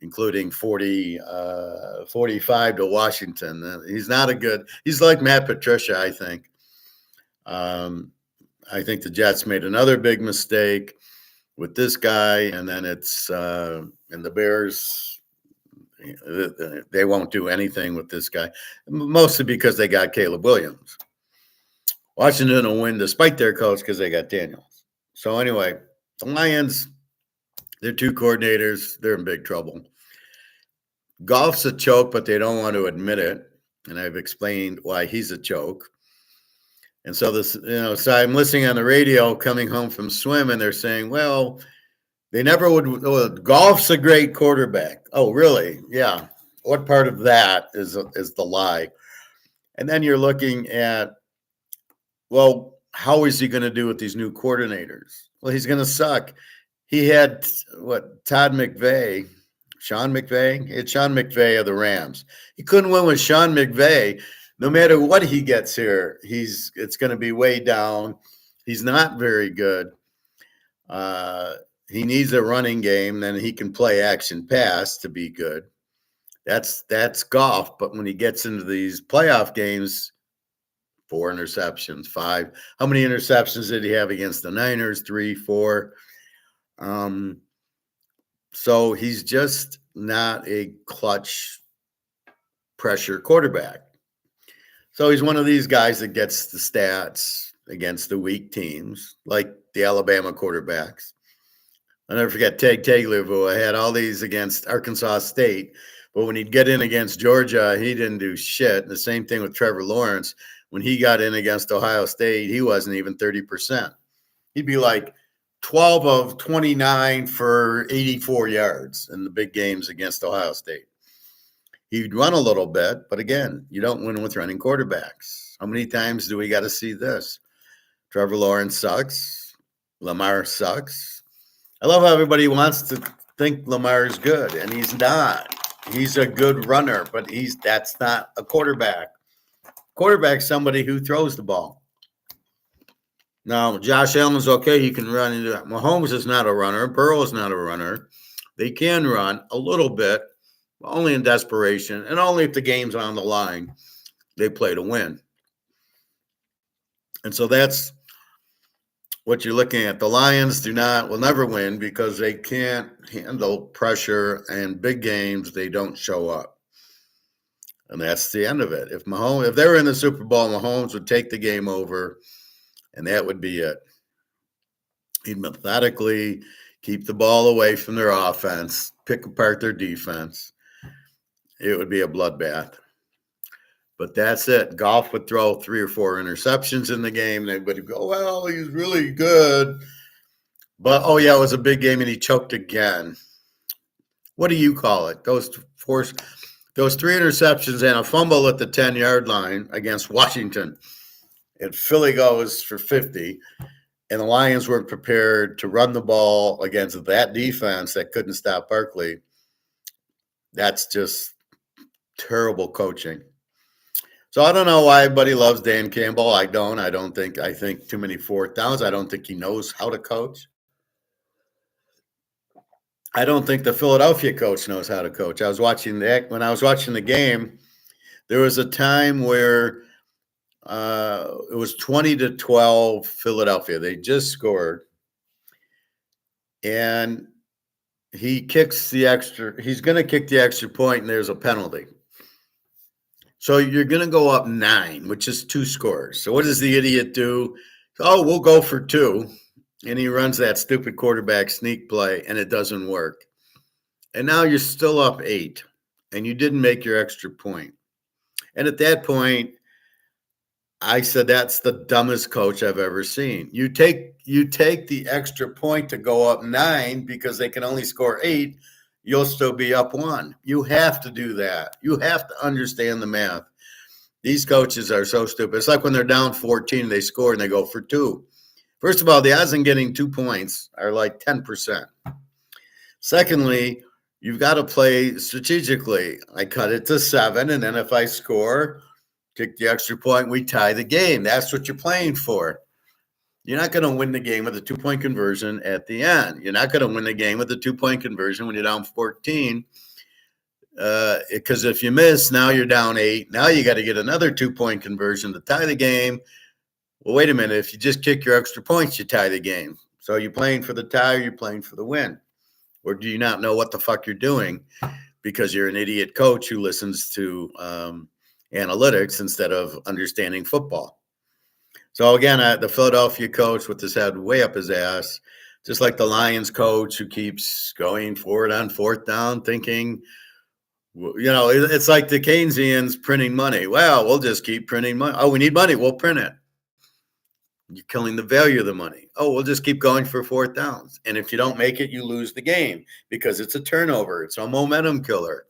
including 45 to Washington. He's not a good – he's like Matt Patricia, I think. I think the Jets made another big mistake with this guy, and then it's and the Bears, they won't do anything with this guy, mostly because they got Caleb Williams. Washington will win despite their coach because they got Daniels. So anyway, the Lions, their two coordinators, they're in big trouble. Goff's a choke, but they don't want to admit it, and I've explained why he's a choke. And so this, so I'm listening on the radio coming home from swim, and they're saying, well, they never would. Oh, Goff's a great quarterback. Oh, really? Yeah. What part of that is the lie? And then you're looking at, well, how is he going to do with these new coordinators? Well, he's going to suck. He had Sean McVay. He had Sean McVay of the Rams. He couldn't win with Sean McVay. No matter what he gets here, it's going to be way down. He's not very good. He needs a running game, then he can play action pass to be good. That's Goff. But when he gets into these playoff games, 4 interceptions, 5. How many interceptions did he have against the Niners? 3, 4. So he's just not a clutch pressure quarterback. So he's one of these guys that gets the stats against the weak teams, like the Alabama quarterbacks. I'll never forget Ted Tagliabue. I had all these against Arkansas State, but when he'd get in against Georgia, he didn't do shit. And the same thing with Trevor Lawrence. When he got in against Ohio State, he wasn't even 30%. He'd be like 12 of 29 for 84 yards in the big games against Ohio State. He'd run a little bit, but again, you don't win with running quarterbacks. How many times do we got to see this? Trevor Lawrence sucks. Lamar sucks. I love how everybody wants to think Lamar's good, and he's not. He's a good runner, but that's not a quarterback. Quarterback's somebody who throws the ball. Now, Josh Allen's okay. He can run into that. Mahomes is not a runner. Burrow is not a runner. They can run a little bit, only in desperation, and only if the game's on the line. They play to win. And so that's what you're looking at. The Lions will never win because they can't handle pressure, and big games, they don't show up. And that's the end of it. If they were in the Super Bowl, Mahomes would take the game over, and that would be it. He'd methodically keep the ball away from their offense, pick apart their defense. It would be a bloodbath. But that's it. Goff would throw 3 or 4 interceptions in the game. They would go, well, he's really good. But, oh, yeah, it was a big game, and he choked again. What do you call it? Those 3 interceptions and a fumble at the 10-yard line against Washington. And Philly goes for 50. And the Lions weren't prepared to run the ball against that defense that couldn't stop Barkley. That's just terrible coaching. So I don't know why everybody loves Dan Campbell. I think too many 4th downs. I don't think he knows how to coach. I don't think the Philadelphia coach knows how to coach. When I was watching the game, there was a time where it was 20-12 Philadelphia. They just scored. And he's going to kick the extra point, and there's a penalty. So you're going to go up 9, which is 2 scores. So what does the idiot do? Oh, we'll go for 2. And he runs that stupid quarterback sneak play, and it doesn't work. And now you're still up 8, and you didn't make your extra point. And at that point, I said, that's the dumbest coach I've ever seen. You take the extra point to go up 9 because they can only score 8. You'll still be up 1. You have to do that. You have to understand the math. These coaches are so stupid. It's like when they're down 14, they score and they go for 2. First of all, the odds on getting 2 points are like 10%. Secondly, you've got to play strategically. I cut it to 7, and then if I score, kick the extra point, we tie the game. That's what you're playing for. You're not going to win the game with a 2-point conversion at the end. You're not going to win the game with a 2-point conversion when you're down 14 Because if you miss, now you're down 8. Now you got to get another 2-point conversion to tie the game. Well, wait a minute. If you just kick your extra points, you tie the game. So are you playing for the tie or you're playing for the win? Or do you not know what the fuck you're doing because you're an idiot coach who listens to analytics instead of understanding football? So again, the Philadelphia coach with his head way up his ass, just like the Lions coach who keeps going forward on 4th down thinking, it's like the Keynesians printing money. Well, we'll just keep printing money. Oh, we need money. We'll print it. You're killing the value of the money. Oh, we'll just keep going for 4th downs. And if you don't make it, you lose the game because it's a turnover. It's a momentum killer.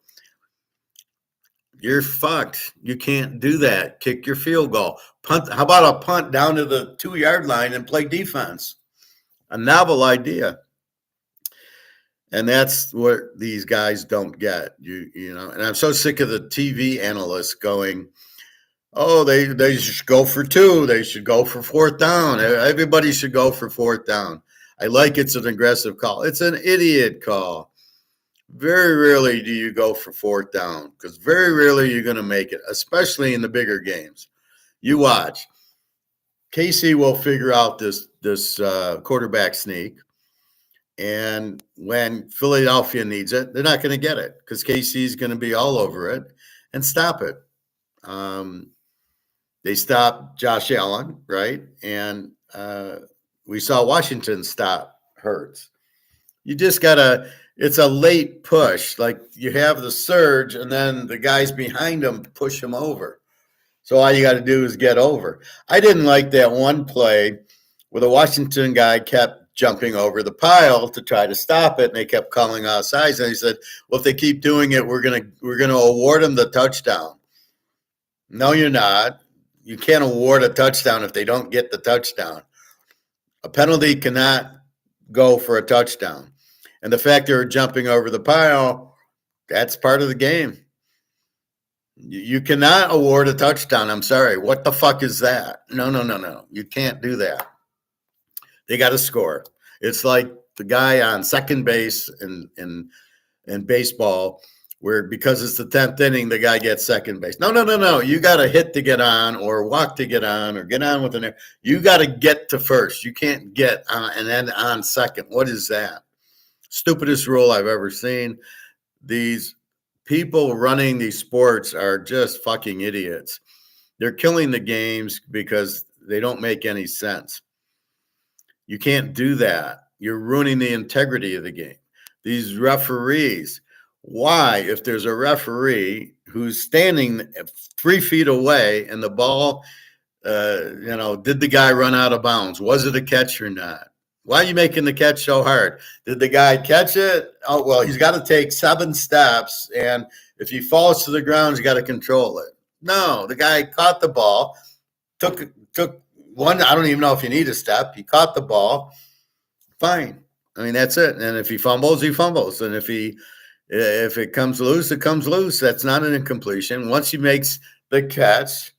You're fucked. You can't do that. Kick your field goal. Punt. How about a punt down to the 2-yard line and play defense? A novel idea. And that's what these guys don't get. And I'm so sick of the TV analysts going, oh, they should go for 2. They should go for 4th down. Everybody should go for 4th down. I like it's an aggressive call. It's an idiot call. Very rarely do you go for 4th down because very rarely you're going to make it, especially in the bigger games. You watch. KC will figure out this quarterback sneak. And when Philadelphia needs it, they're not going to get it because KC is going to be all over it and stop it. They stopped Josh Allen, right? And we saw Washington stop Hurts. You just got to – it's a late push. Like you have the surge and then the guys behind them push him over. So all you got to do is get over. I didn't like that one play where the Washington guy kept jumping over the pile to try to stop it, and they kept calling offsides. And he said, well, if they keep doing it, we're gonna award them the touchdown. No, you're not. You can't award a touchdown if they don't get the touchdown. A penalty cannot go for a touchdown. And the fact they were jumping over the pile, that's part of the game. You cannot award a touchdown. I'm sorry. What the fuck is that? No. You can't do that. They got to score. It's like the guy on second base in baseball where because it's the 10th inning, the guy gets second base. No. You got to hit to get on or walk to get on or get on with an air. You got to get to first. You can't get on and then on second. What is that? Stupidest rule I've ever seen. These people running these sports are just fucking idiots. They're killing the games because they don't make any sense. You can't do that. You're ruining the integrity of the game. These referees, why, if there's a referee who's standing 3 feet away and the ball, did the guy run out of bounds? Was it a catch or not? Why are you making the catch so hard? Did the guy catch it? Oh, well, he's got to take 7 steps, and if he falls to the ground, he's got to control it. No, the guy caught the ball, took one. I don't even know if you need a step. He caught the ball. Fine. I mean, that's it. And if he fumbles, he fumbles. And if it comes loose, it comes loose. That's not an incompletion. Once he makes the catch,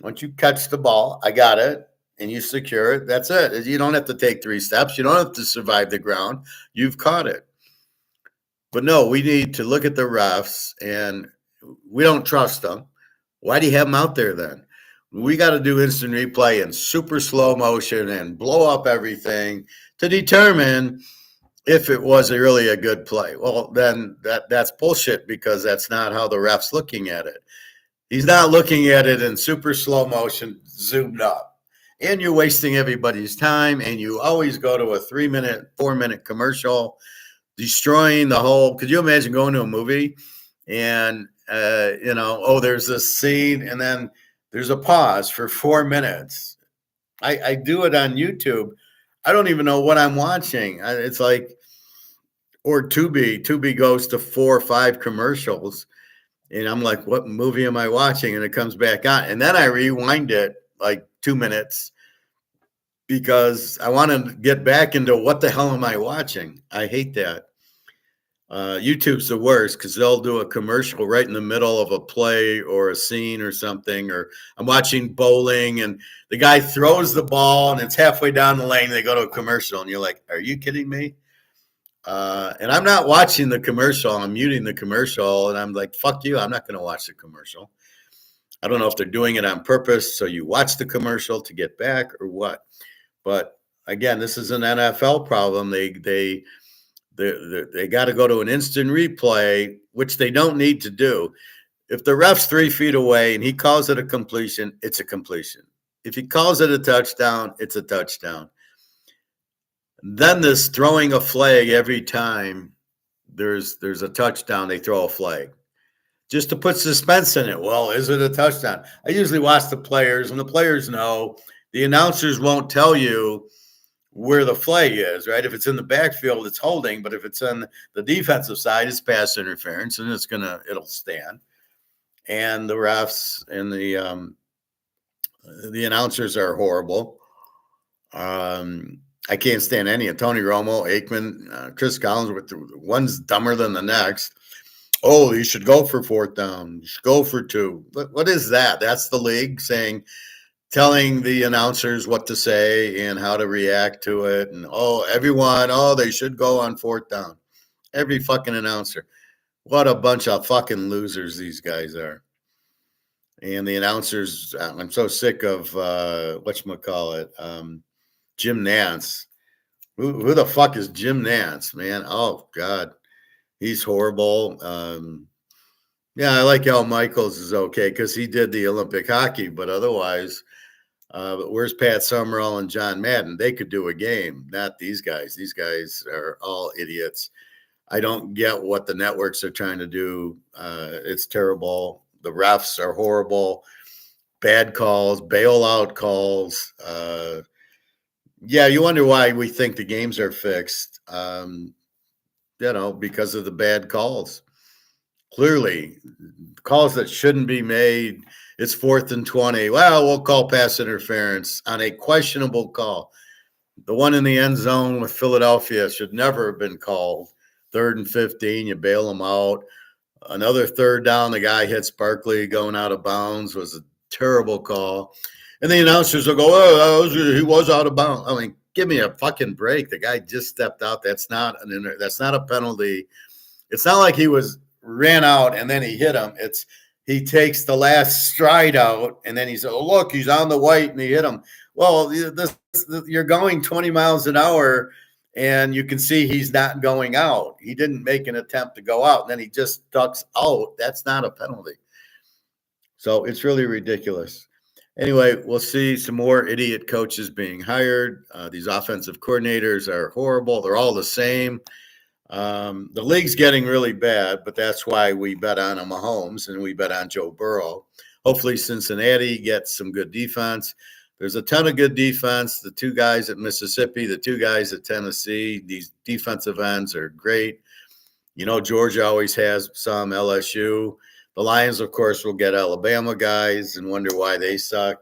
once you catch the ball, I got it, and you secure it, that's it. You don't have to take 3 steps. You don't have to survive the ground. You've caught it. But no, we need to look at the refs, and we don't trust them. Why do you have them out there then? We got to do instant replay in super slow motion and blow up everything to determine if it was really a good play. Well, then that's bullshit because that's not how the ref's looking at it. He's not looking at it in super slow motion, zoomed up. And you're wasting everybody's time, and you always go to a 3-minute, 4-minute commercial, destroying the whole. Could you imagine going to a movie and, there's this scene, and then there's a pause for 4 minutes. I do it on YouTube. I don't even know what I'm watching. It's like, or Tubi goes to 4 or 5 commercials, and I'm like, what movie am I watching? And it comes back on. And then I rewind it like 2 minutes because I want to get back into what the hell am I watching? I hate that. YouTube's the worst because they'll do a commercial right in the middle of a play or a scene or something. Or I'm watching bowling and the guy throws the ball and it's halfway down the lane. They go to a commercial and you're like, are you kidding me? And I'm not watching the commercial. I'm muting the commercial, and I'm like, fuck you. I'm not going to watch the commercial. I don't know if they're doing it on purpose so you watch the commercial to get back or what. But again, this is an NFL problem. They got to go to an instant replay, which they don't need to do. If the ref's 3 feet away and he calls it a completion, it's a completion. If he calls it a touchdown, it's a touchdown. Then this throwing a flag every time there's a touchdown, they throw a flag just to put suspense in it. Well, is it a touchdown? I usually watch the players, and the players know. The announcers won't tell you where the flag is, right? If it's in the backfield, it's holding, but if it's on the defensive side, it's pass interference, and it'll stand. And the refs and the announcers are horrible. I can't stand any of Tony Romo, Aikman, Chris Collins. One's dumber than the next. Oh, you should go for 4th down. You should go for 2. What is that? That's the league telling the announcers what to say and how to react to it. And everyone, they should go on 4th down. Every fucking announcer. What a bunch of fucking losers these guys are. And the announcers, I'm so sick of whatchamacallit, Jim Nantz. Who the fuck is Jim Nantz, man? Oh, God. He's horrible. Yeah, I like Al Michaels is okay because he did the Olympic hockey, but otherwise, where's Pat Summerall and John Madden? They could do a game, not these guys. These guys are all idiots. I don't get what the networks are trying to do. It's terrible. The refs are horrible. Bad calls, bailout calls. Yeah, you wonder why we think the games are fixed. Because of the bad calls. Clearly, calls that shouldn't be made. It's 4th and 20. Well, we'll call pass interference on a questionable call. The one in the end zone with Philadelphia should never have been called. 3rd and 15, you bail them out. Another 3rd down, the guy hits Barkley going out of bounds, was a terrible call. And the announcers will go, he was out of bounds. I mean, give me a fucking break. The guy just stepped out. That's not a penalty. It's not like he ran out and then he hit him. It's he takes the last stride out and then he said, look, he's on the white and he hit him. Well, you're going 20 miles an hour and you can see he's not going out. He didn't make an attempt to go out and then he just ducks out. That's not a penalty. So it's really ridiculous. Anyway, we'll see some more idiot coaches being hired. These offensive coordinators are horrible. They're all the same. The league's getting really bad, but that's why we bet on Mahomes and we bet on Joe Burrow. Hopefully Cincinnati gets some good defense. There's a ton of good defense. The 2 guys at Mississippi, the 2 guys at Tennessee, these defensive ends are great. Georgia always has some, LSU. The Lions, of course, will get Alabama guys and wonder why they suck.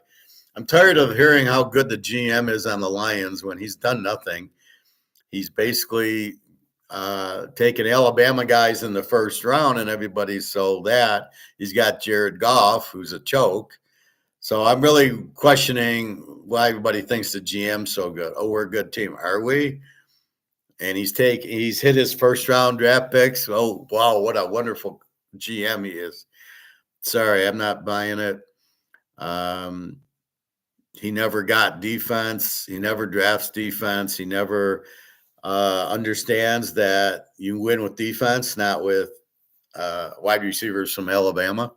I'm tired of hearing how good the GM is on the Lions when he's done nothing. He's basically taking Alabama guys in the 1st round, and everybody's sold that. He's got Jared Goff, who's a choke. So I'm really questioning why everybody thinks the GM's so good. Oh, we're a good team. Are we? And he's hit his 1st round draft picks. Oh, wow, what a wonderful GM he is. Sorry, I'm not buying it. He never got defense. He never drafts defense. He never understands that you win with defense, not with wide receivers from Alabama.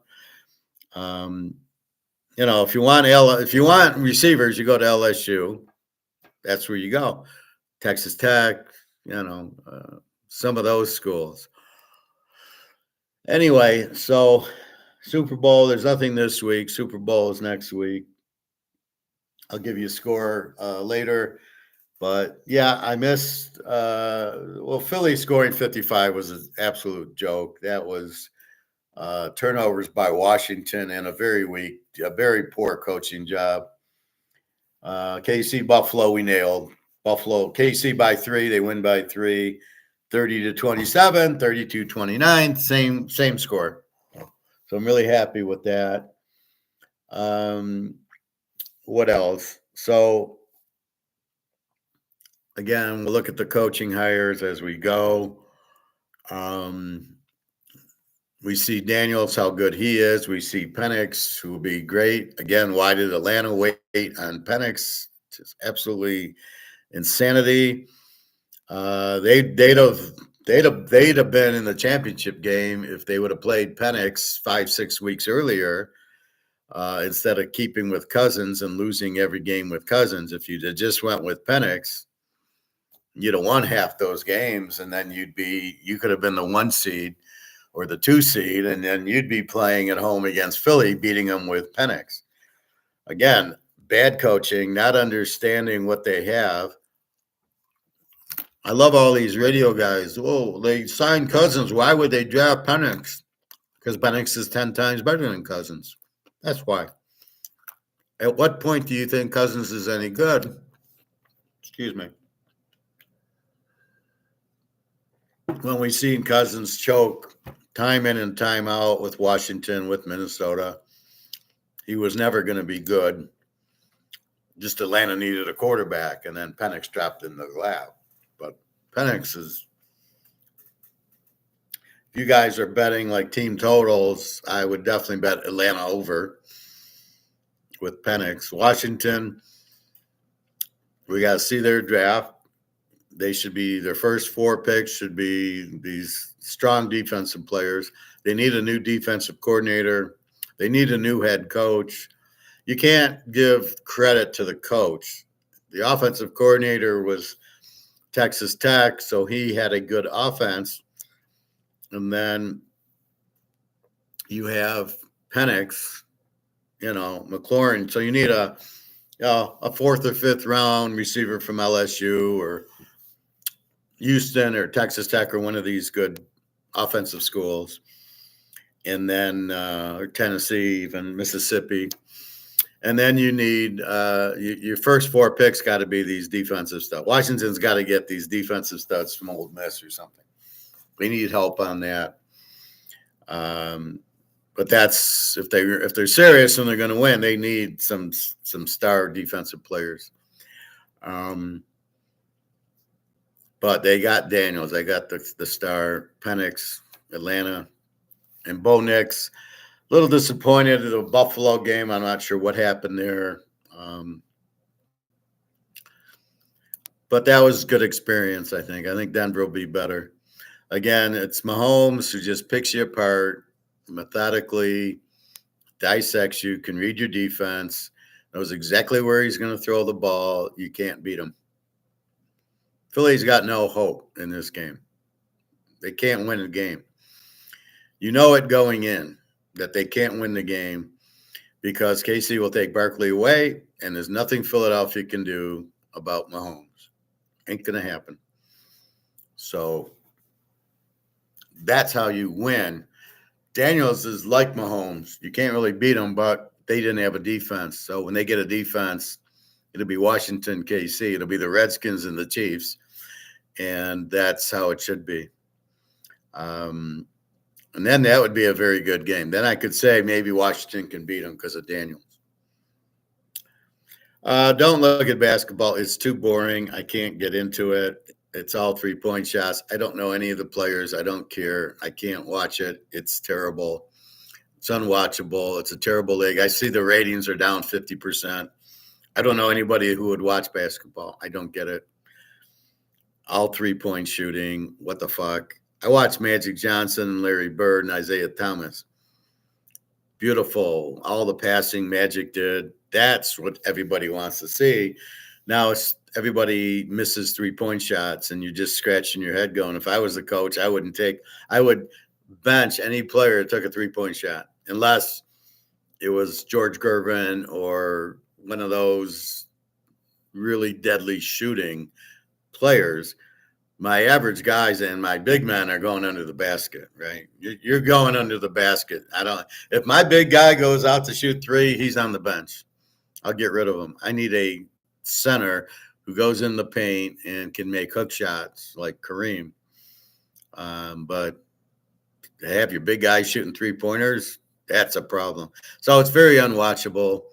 If you want receivers, you go to LSU. That's where you go. Texas Tech, some of those schools. Anyway, so Super Bowl, there's nothing this week. Super Bowl is next week. I'll give you a score later. But, yeah, I missed Philly scoring 55 was an absolute joke. That was turnovers by Washington and a very poor coaching job. KC, Buffalo, we nailed. Buffalo, KC by 3. They win by 3. 30-27, 32-29, same score. So I'm really happy with that. What else? So Again, we'll look at the coaching hires as we go. Um, we see Daniels, how good he is. We see Penix, who will be great. Again, why did Atlanta wait on Penix? Just absolutely insanity. They'd have been in the championship game if they would have played Penix 5-6 weeks earlier, instead of keeping with Cousins and losing every game with Cousins. If you'd have just went with Penix, you'd have won half those games, and then you could have been the 1 seed or the 2 seed, and then you'd be playing at home against Philly, beating them with Penix. Again, bad coaching, not understanding what they have. I love all these radio guys. Oh, they signed Cousins. Why would they draft Penix? Because Penix is 10 times better than Cousins. That's why. At what point do you think Cousins is any good? Excuse me. When we've seen Cousins choke time in and time out with Washington, with Minnesota, he was never going to be good. Just Atlanta needed a quarterback, and then Penix dropped in the lap. But Penix is, if you guys are betting like team totals, I would definitely bet Atlanta over with Penix. Washington, we got to see their draft. They should be, their first 4 picks should be these strong defensive players. They need a new defensive coordinator. They need a new head coach. You can't give credit to the coach. The offensive coordinator was Texas Tech, so he had a good offense. And then you have Penix, McLaurin. So you need a 4th or 5th round receiver from LSU or Houston or Texas Tech or one of these good offensive schools. And then or Tennessee, even Mississippi. And then you need your first 4 picks got to be these defensive stuff. Washington's got to get these defensive studs from Ole Miss or something. We need help on that. But that's if they're serious and they're going to win, they need some star defensive players. But they got Daniels. They got the star Penix, Atlanta, and Bo Nix. A little disappointed in the Buffalo game. I'm not sure what happened there. But that was a good experience, I think. I think Denver will be better. Again, it's Mahomes who just picks you apart, methodically dissects you, can read your defense, knows exactly where he's going to throw the ball. You can't beat him. Philly's got no hope in this game. They can't win the game. You know it going in that they can't win the game because KC will take Barkley away, and there's nothing Philadelphia can do about Mahomes. Ain't going to happen. So that's how you win. Daniels is like Mahomes. You can't really beat him, but they didn't have a defense. So when they get a defense, it'll be Washington, KC. It'll be the Redskins and the Chiefs. And that's how it should be. And then that would be a very good game. Then I could say maybe Washington can beat them because of Daniels. Don't look at basketball. It's too boring. I can't get into it. It's all 3-point shots. I don't know any of the players. I don't care. I can't watch it. It's terrible. It's unwatchable. It's a terrible league. I see the ratings are down 50%. I don't know anybody who would watch basketball. I don't get it. All 3-point shooting. What the fuck? I watched Magic Johnson, Larry Bird, and Isaiah Thomas. Beautiful. All the passing Magic did. That's what everybody wants to see. Now it's everybody misses 3-point shots, and you're just scratching your head going, if I was the coach, I would bench any player that took a 3-point shot, unless it was George Gervin or one of those really deadly shooting players. My average guys and my big men are going under the basket, right? You're going under the basket. If my big guy goes out to shoot 3, he's on the bench. I'll get rid of him. I need a center who goes in the paint and can make hook shots like Kareem. But to have your big guy shooting 3-pointers, that's a problem. So it's very unwatchable.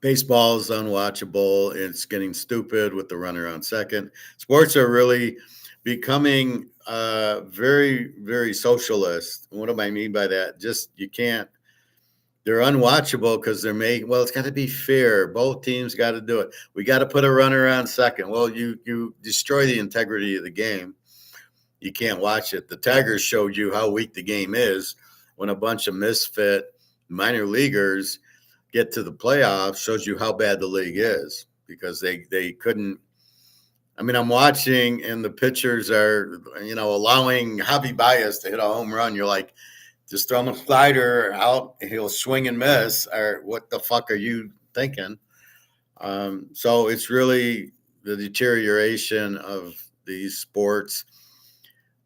Baseball is unwatchable. It's getting stupid with the runner on second. Sports are really becoming very, very socialist. What do I mean by that? Just you can't. They're unwatchable because they're made. Well, it's got to be fair. Both teams got to do it. We got to put a runner on second. Well, you destroy the integrity of the game. You can't watch it. The Tigers showed you how weak the game is when a bunch of misfit minor leaguers get to the playoffs. Shows you how bad the league is because they couldn't. I mean, I'm watching and the pitchers are, allowing Javi Baez to hit a home run. You're like, just throw him a slider out, he'll swing and miss. Or what the fuck are you thinking? So it's really the deterioration of these sports.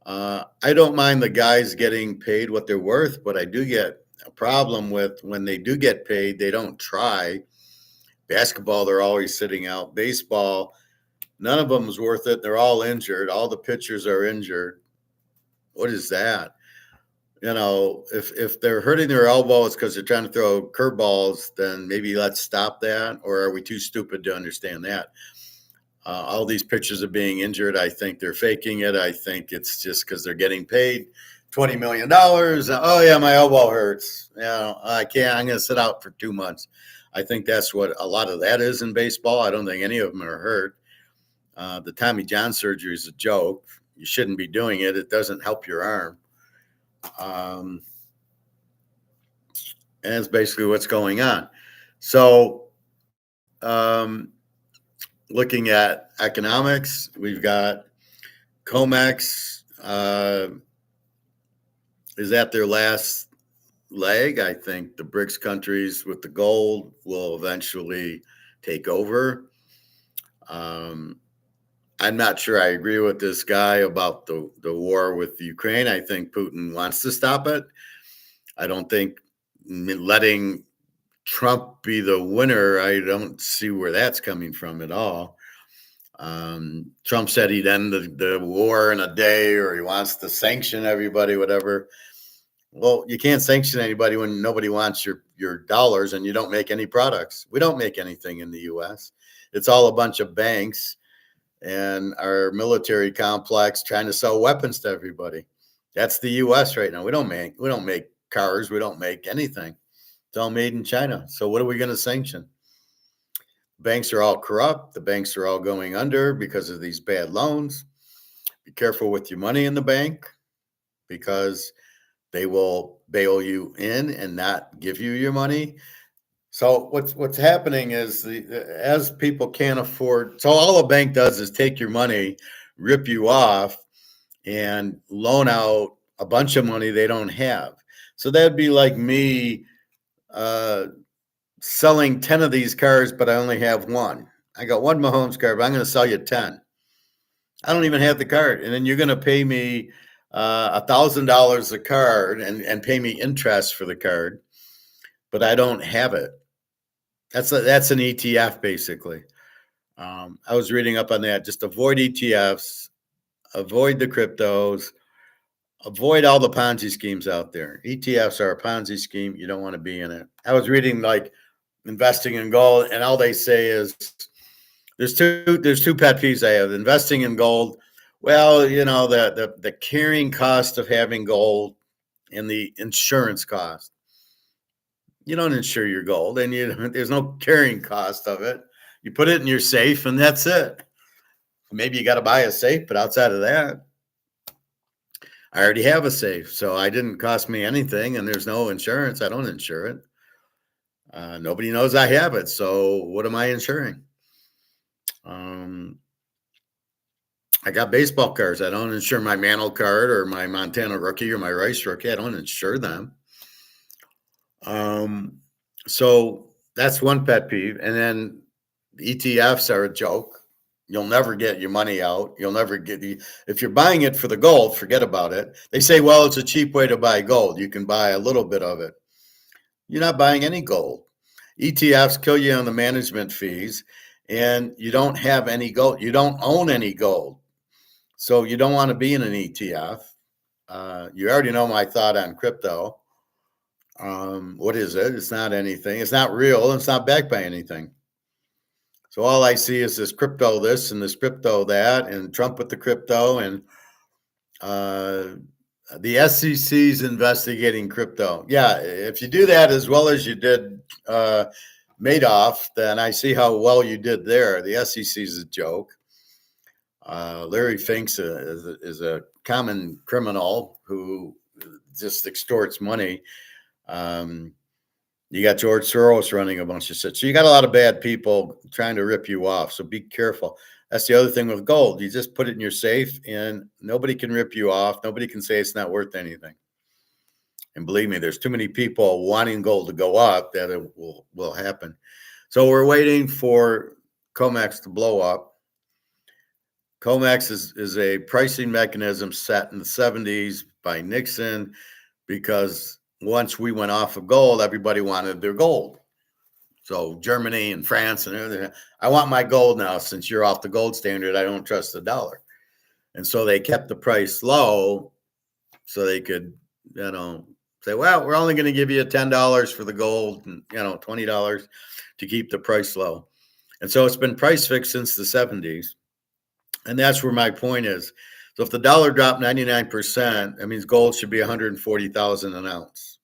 I don't mind the guys getting paid what they're worth, but I do get a problem with when they do get paid, they don't try. Basketball, they're always sitting out. Baseball, none of them is worth it. They're all injured. All the pitchers are injured. What is that? If they're hurting their elbows because they're trying to throw curveballs, then maybe let's stop that. Or are we too stupid to understand that? All these pitchers are being injured. I think they're faking it. I think it's just because they're getting paid $20 million. Oh, yeah, my elbow hurts. I can't. I'm going to sit out for 2 months. I think that's what a lot of that is in baseball. I don't think any of them are hurt. The Tommy John surgery is a joke. You shouldn't be doing it. It doesn't help your arm. And that's basically what's going on. So, looking at economics, we've got comex is at their last leg. I think the BRICS countries with the gold will eventually take over. I'm not sure I agree with this guy about the war with Ukraine. I think Putin wants to stop it. I don't think letting Trump be the winner, I don't see where that's coming from at all. Trump said he'd end the war in a day, or he wants to sanction everybody, whatever. Well, you can't sanction anybody when nobody wants your dollars and you don't make any products. We don't make anything in the U.S. It's all a bunch of banks and our military complex trying to sell weapons to everybody. That's the U.S. right now. We don't make cars. We don't make anything. It's all made in China. So what are we going to sanction? Banks are all corrupt. The banks are all going under because of these bad loans. Be careful with your money in the bank because they will bail you in and not give you your money. So what's happening is as people can't afford, so all a bank does is take your money, rip you off, and loan out a bunch of money they don't have. So that'd be like me selling 10 of these cars, but I only have one. I got one Mahomes car, but I'm going to sell you 10. I don't even have the card. And then you're going to pay me $1,000 a card and pay me interest for the card, but I don't have it. That's an ETF, basically. I was reading up on that. Just avoid ETFs, avoid the cryptos, avoid all the Ponzi schemes out there. ETFs are a Ponzi scheme. You don't want to be in it. I was reading like investing in gold, and all they say is there's two pet peeves I have. Investing in gold. Well, the carrying cost of having gold and the insurance cost. You don't insure your gold, and there's no carrying cost of it. You put it in your safe, and that's it. Maybe you got to buy a safe, but outside of that, I already have a safe, so it didn't cost me anything, and there's no insurance. I don't insure it. Nobody knows I have it, so what am I insuring? I got baseball cards. I don't insure my Mantle card or my Montana rookie or my Rice rookie. I don't insure them. So that's one pet peeve. And then ETFs are a joke. You'll never get your money out. You'll never if you're buying it for the gold, forget about it. They say, well, it's a cheap way to buy gold. You can buy a little bit of it. You're not buying any gold. ETFs kill you on the management fees, and you don't have any gold. You don't own any gold. So you don't want to be in an ETF. You already know my thought on crypto. What is it? It's not anything. It's not real. It's not backed by anything. So all I see is this crypto this and this crypto that, and Trump with the crypto, and uh, the SEC's investigating crypto. Yeah, if you do that as well as you did Madoff, then I see how well you did there. The SEC's a joke. Larry Finks is a common criminal who just extorts money. You got George Soros running a bunch of shit. So you got a lot of bad people trying to rip you off. So be careful. That's the other thing with gold. You just put it in your safe and nobody can rip you off. Nobody can say it's not worth anything. And believe me, there's too many people wanting gold to go up that it will happen. So we're waiting for COMEX to blow up. COMEX is a pricing mechanism set in the 70s by Nixon because once we went off of gold, everybody wanted their gold. So Germany and France and everything, I want my gold now. Since you're off the gold standard, I don't trust the dollar. And so they kept the price low so they could, say, well, we're only going to give you $10 for the gold and, $20 to keep the price low. And so it's been price fixed since the 70s. And that's where my point is. So if the dollar dropped 99%, that means gold should be 140,000 an ounce.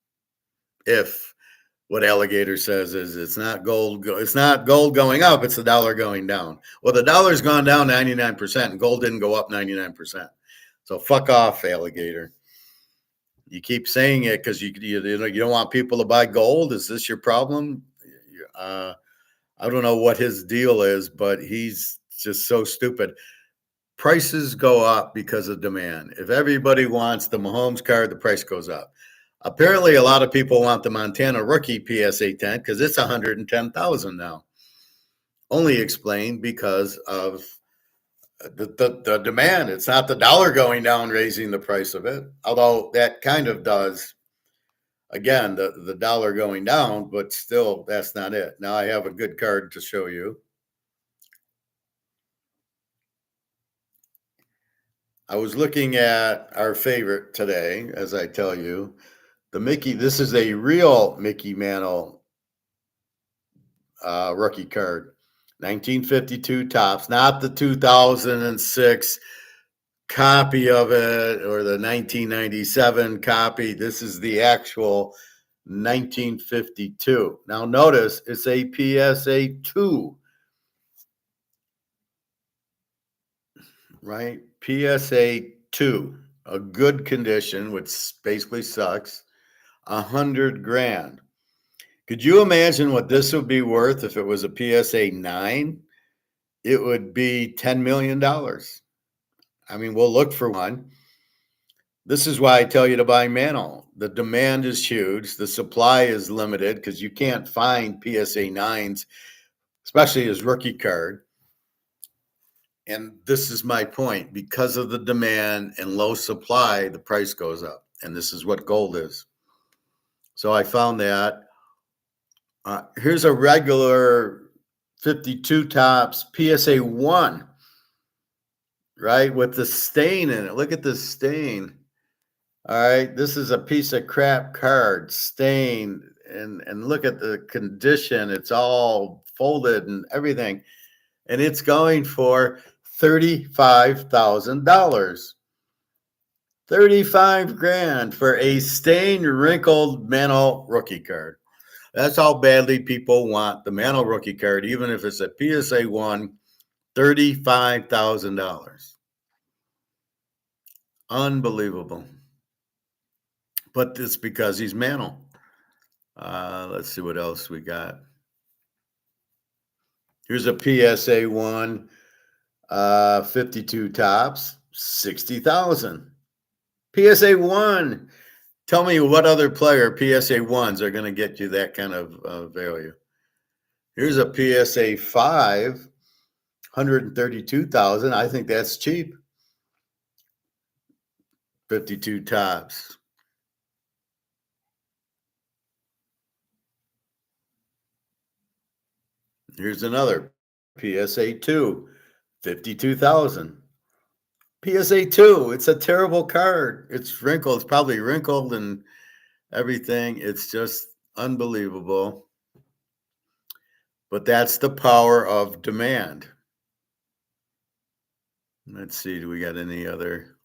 If what Alligator says is it's not gold going up, it's the dollar going down. Well, the dollar's gone down 99% and gold didn't go up 99%. So fuck off, Alligator. You keep saying it because you don't want people to buy gold. Is this your problem? I don't know what his deal is, but he's just so stupid. Prices go up because of demand. If everybody wants the Mahomes card, the price goes up. Apparently, a lot of people want the Montana rookie PSA 10 because it's 110,000 now. Only explained because of the demand. It's not the dollar going down, raising the price of it, although that kind of does. Again, the dollar going down, but still, that's not it. Now I have a good card to show you. I was looking at our favorite today, as I tell you, the Mickey. This is a real Mickey Mantle rookie card, 1952 tops, not the 2006 copy of it or the 1997 copy. This is the actual 1952. Now notice it's a PSA 2, right? PSA 2, a good condition, which basically sucks, 100 grand. Could you imagine what this would be worth if it was a PSA 9? It would be $10 million. I mean, we'll look for one. This is why I tell you to buy Mantle. The demand is huge. The supply is limited because you can't find PSA 9s, especially his rookie card. And this is my point. Because of the demand and low supply, the price goes up. And this is what gold is. So I found that. Here's a regular 52 tops PSA 1, right? With the stain in it. Look at the stain. All right. This is a piece of crap card, stained. And look at the condition. It's all folded and everything. And it's going for $35,000. 35 grand for a stained, wrinkled Mantle rookie card. That's how badly people want the Mantle rookie card, even if it's a PSA 1, $35,000. Unbelievable. But it's because he's Mantle. Let's see what else we got. Here's a PSA 1, 52 tops, 60,000. PSA 1. Tell me what other player PSA 1s are going to get you that kind of value. Here's a PSA 5, 132,000. I think that's cheap. 52 tops. Here's another PSA 2, 52,000. PSA 2, it's a terrible card. It's wrinkled. It's probably wrinkled and everything. It's just unbelievable. But that's the power of demand. Let's see, do we got any other?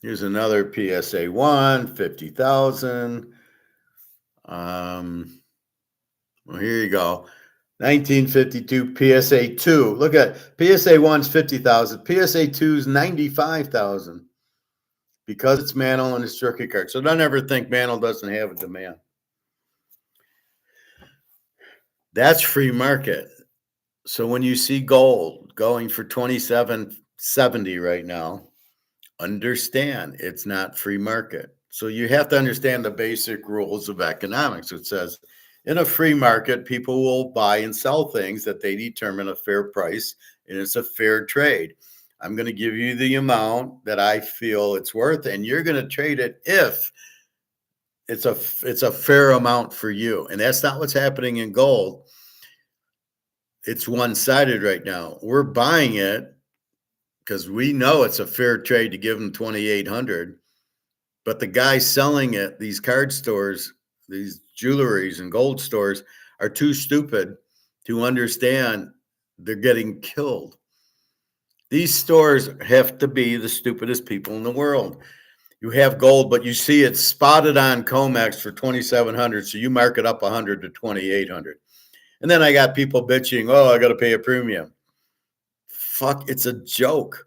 Here's another PSA 1, 50,000. Well, here you go. 1952 PSA 2. Look at PSA 1's 50,000. PSA 2's 95,000. Because it's Mantle and it's rookie card. So don't ever think Mantle doesn't have a demand. That's free market. So when you see gold going for $27.70 right now, understand it's not free market. So you have to understand the basic rules of economics. It says in a free market, people will buy and sell things that they determine a fair price, and it's a fair trade. I'm going to give you the amount that I feel it's worth, and you're going to trade it if it's a fair amount for you. And that's not what's happening in gold. It's one-sided right now. We're buying it because we know it's a fair trade to give them 2,800. But the guys selling it, these card stores, these jewelries and gold stores, are too stupid to understand they're getting killed. These stores have to be the stupidest people in the world. You have gold, but you see it spotted on Comex for 2,700, so you mark it up 100 to 2,800. And then I got people bitching, oh, I got to pay a premium. Fuck, it's a joke.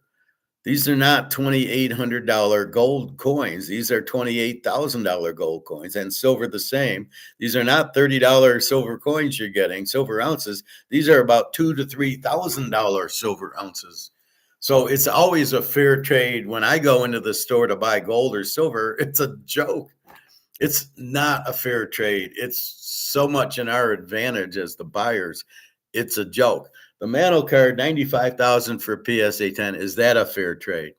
These are not $2,800 gold coins. These are $28,000 gold coins, and silver the same. These are not $30 silver coins you're getting, silver ounces. These are about $2,000 to $3,000 silver ounces. So it's always a fair trade. When I go into the store to buy gold or silver, it's a joke. It's not a fair trade. It's so much in our advantage as the buyers. It's a joke. The Mantle card, 95,000 for PSA 10. Is that a fair trade?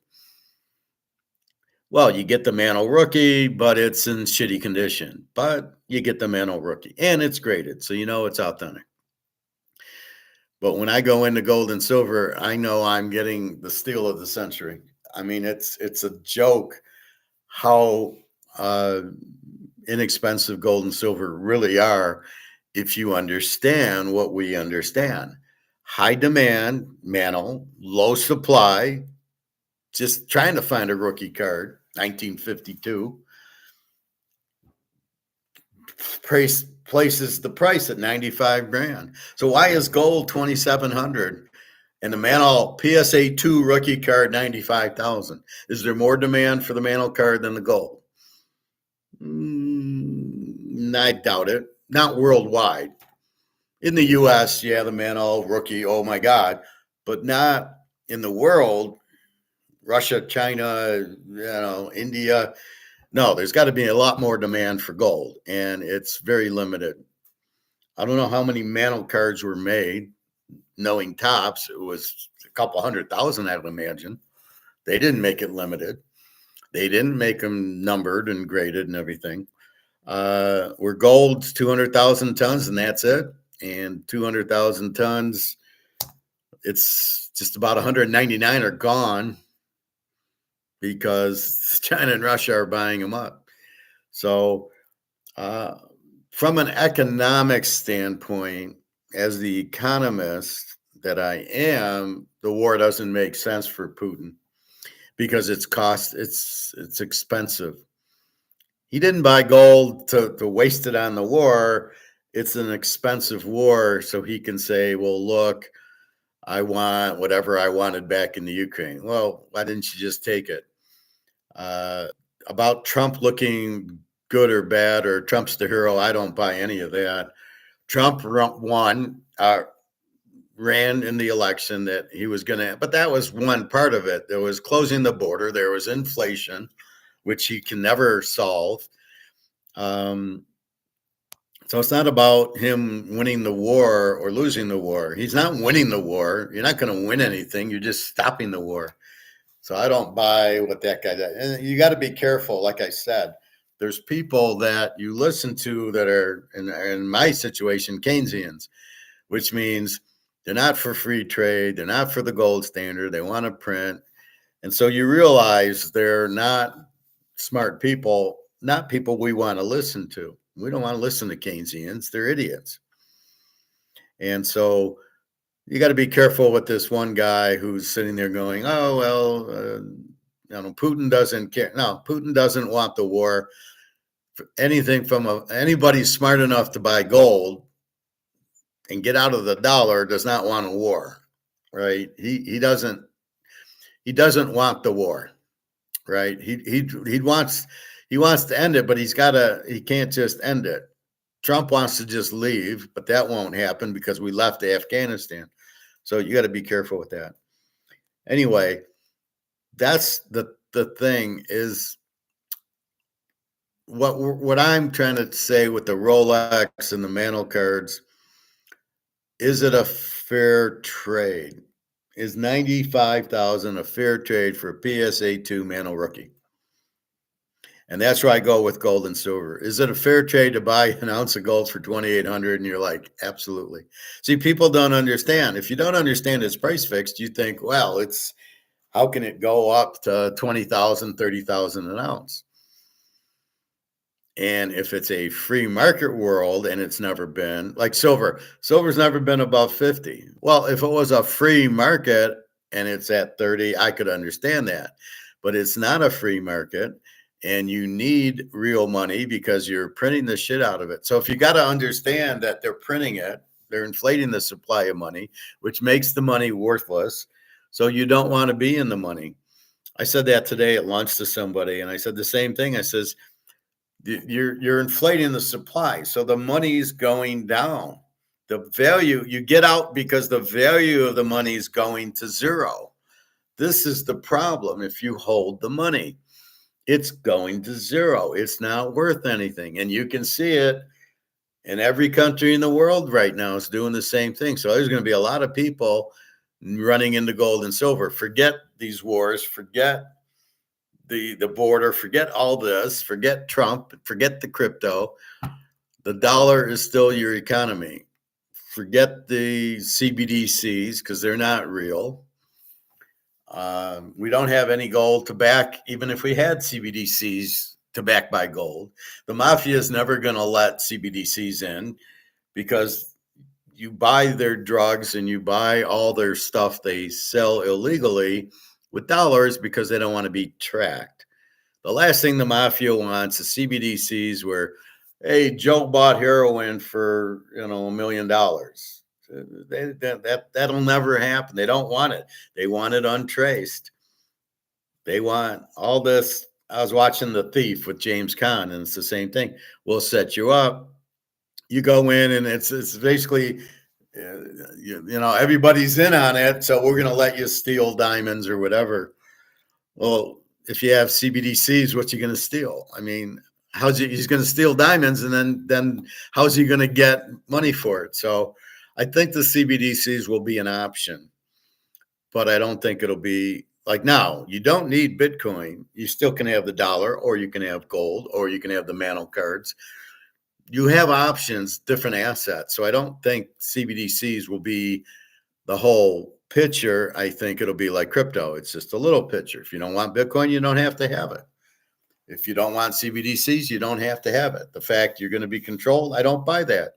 Well, you get the Mantle rookie, but it's in shitty condition. But you get the Mantle rookie, and it's graded, so you know it's authentic. But when I go into gold and silver, I know I'm getting the steal of the century. I mean, it's a joke how inexpensive gold and silver really are if you understand what we understand. High demand, Mantle, low supply, just trying to find a rookie card, 1952. Places the price at 95 grand. So why is gold 2,700 and the Mantle PSA 2 rookie card 95,000? Is there more demand for the Mantle card than the gold? I doubt it. Not worldwide. In the U.S., yeah, the Mantle rookie, oh my God, but not in the world. Russia, China, India. No, there's got to be a lot more demand for gold, and it's very limited. I don't know how many Mantle cards were made. Knowing tops, it was a couple 100,000, I would imagine. They didn't make it limited. They didn't make them numbered and graded and everything. Where gold's 200,000 tons, and that's it. And 200,000 tons, it's just about 199 are gone because China and Russia are buying them up. So from an economic standpoint, as the economist that I am, the war doesn't make sense for Putin because it's expensive. He didn't buy gold to waste it on the war. It's an expensive war, so he can say, well, look, I want whatever I wanted back in the Ukraine. Well, why didn't you just take it? About Trump looking good or bad or Trump's the hero, I don't buy any of that. Trump won, ran in the election that he was going to, but that was one part of it. There was closing the border. There was inflation, which he can never solve. So it's not about him winning the war or losing the war. He's not winning the war. You're not going to win anything. You're just stopping the war. So I don't buy what that guy does. And you got to be careful. Like I said, there's people that you listen to that are, in my situation, Keynesians, which means they're not for free trade. They're not for the gold standard. They want to print. And so you realize they're not smart people, not people we want to listen to. We don't want to listen to Keynesians. They're idiots. And so you got to be careful with this one guy who's sitting there going, oh, well, Putin doesn't care. No, Putin doesn't want the war. Anything from anybody smart enough to buy gold and get out of the dollar does not want a war, right? He doesn't want the war, right? He wants to end it, but he can't just end it. Trump wants to just leave, but that won't happen because we left Afghanistan. So you got to be careful with that. Anyway, that's the thing is what I'm trying to say with the Rolex and the Mantle cards. Is it a fair trade? Is $95,000 a fair trade for a PSA 2 Mantle rookie? And that's where I go with gold and silver. Is it a fair trade to buy an ounce of gold for $2,800? And you're like, absolutely. See, people don't understand. If you don't understand it's price fixed, you think, well, how can it go up to $20,000, $30,000 an ounce? And if it's a free market world and it's never been like silver's never been above 50. Well, if it was a free market and it's at 30, I could understand that. But it's not a free market. And you need real money because you're printing the shit out of it. So if you got to understand that they're printing it, they're inflating the supply of money, which makes the money worthless. So you don't want to be in the money. I said that today at lunch to somebody, and I said the same thing. I says, you're inflating the supply. So the money's going down. The value, you get out because the value of the money is going to zero. This is the problem if you hold the money. It's going to zero. It's not worth anything. And you can see it in every country in the world right now is doing the same thing. So there's going to be a lot of people running into gold and silver. Forget these wars. Forget the border. Forget all this. Forget Trump. Forget the crypto. The dollar is still your economy. Forget the CBDCs because they're not real. We don't have any gold to back, even if we had CBDCs to back by gold. The mafia is never going to let CBDCs in because you buy their drugs and you buy all their stuff they sell illegally with dollars because they don't want to be tracked. The last thing the mafia wants is CBDCs where, hey, Joe bought heroin for $1 million. That'll never happen. They don't want it. They want it untraced. They want all this. I was watching The Thief with James Caan, and it's the same thing. We'll set you up. You go in, and it's basically, everybody's in on it. So we're going to let you steal diamonds or whatever. Well, if you have CBDCs, what's he going to steal? I mean, he's going to steal diamonds, and then how's he going to get money for it? So I think the CBDCs will be an option, but I don't think it'll be like now. You don't need Bitcoin. You still can have the dollar, or you can have gold, or you can have the Mantle cards. You have options, different assets. So I don't think CBDCs will be the whole picture. I think it'll be like crypto. It's just a little picture. If you don't want Bitcoin, you don't have to have it. If you don't want CBDCs, you don't have to have it. The fact you're going to be controlled, I don't buy that.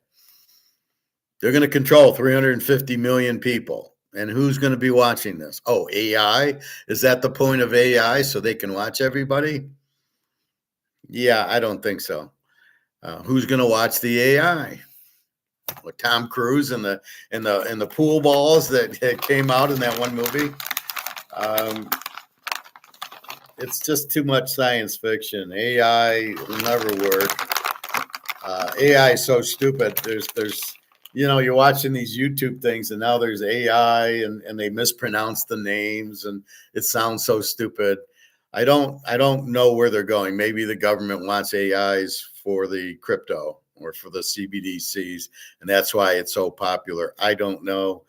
They're going to control 350 million people. And who's going to be watching this? Oh, AI? Is that the point of AI, so they can watch everybody? Yeah, I don't think so. Who's going to watch the AI? With Tom Cruise and the pool balls that came out in that one movie. It's just too much science fiction. AI will never work. AI is so stupid. There's you're watching these YouTube things, and now there's AI, and they mispronounce the names, and it sounds so stupid. I don't know where they're going. Maybe the government wants AIs for the crypto or for the CBDCs, and that's why it's so popular. I don't know.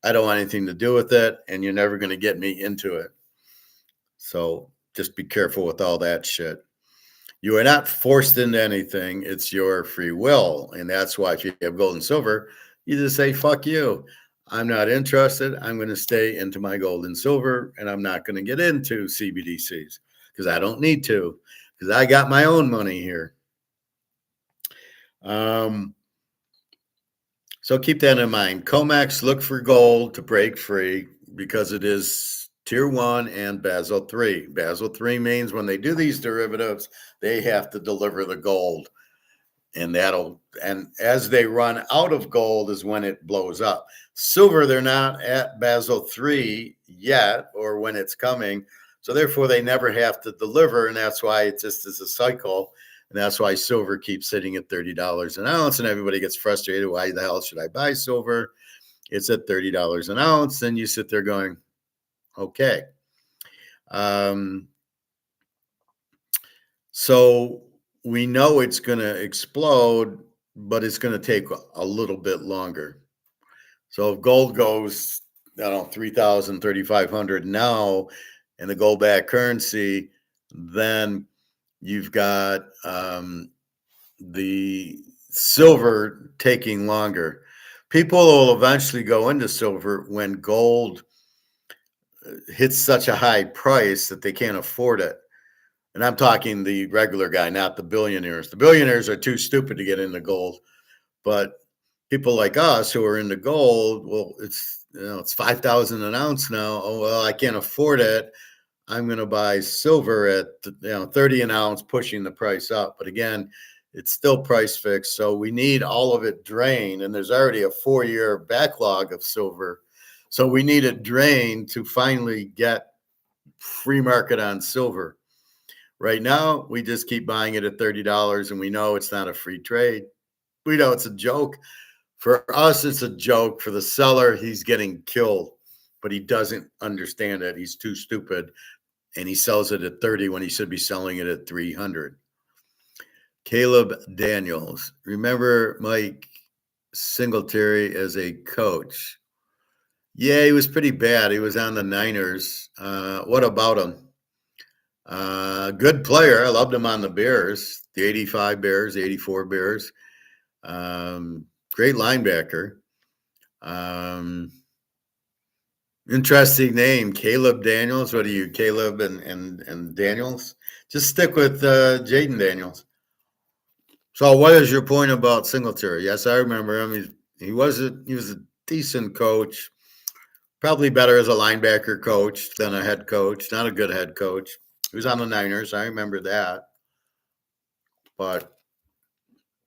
I don't want anything to do with it, and you're never going to get me into it. So just be careful with all that shit. You are not forced into anything. It's your free will. And that's why if you have gold and silver, you just say, fuck you. I'm not interested. I'm going to stay into my gold and silver, and I'm not going to get into CBDCs because I don't need to, because I got my own money here. So keep that in mind. Comex, look for gold to break free because it is tier 1 and Basel 3. Basel 3 means when they do these derivatives, they have to deliver the gold. And as they run out of gold is when it blows up. Silver, they're not at Basel 3 yet, or when it's coming. So therefore they never have to deliver. And that's why it just is a cycle. And that's why silver keeps sitting at $30 an ounce. And everybody gets frustrated. Why the hell should I buy silver? It's at $30 an ounce. And you sit there going, okay. So we know it's going to explode, but it's going to take a little bit longer. So if gold goes, 3,000, 3,500 now, and the gold backed currency, then you've got the silver taking longer. People will eventually go into silver when gold hits such a high price that they can't afford it. And I'm talking the regular guy, not the billionaires. The billionaires are too stupid to get into gold. But people like us who are into gold, well, it's 5,000 an ounce now. Oh, well, I can't afford it. I'm going to buy silver at 30 an ounce, pushing the price up. But again, it's still price fixed. So we need all of it drained. And there's already a 4-year backlog of silver. So we need it drained to finally get free market on silver. Right now, we just keep buying it at $30, and we know it's not a free trade. We know it's a joke. For us, it's a joke. For the seller, he's getting killed, but he doesn't understand it. He's too stupid, and he sells it at 30 when he should be selling it at 300. Caleb Daniels. Remember Mike Singletary as a coach? Yeah, he was pretty bad. He was on the Niners. What about him? Good player. I loved him on the Bears, the 85 Bears, 84 Bears. Great linebacker. Interesting name, Caleb Daniels. What are you, Caleb and Daniels? Just stick with Jaden Daniels. So what is your point about Singletary? Yes, I remember him. He was a decent coach. Probably better as a linebacker coach than a head coach. Not a good head coach. He was on the Niners. I remember that. But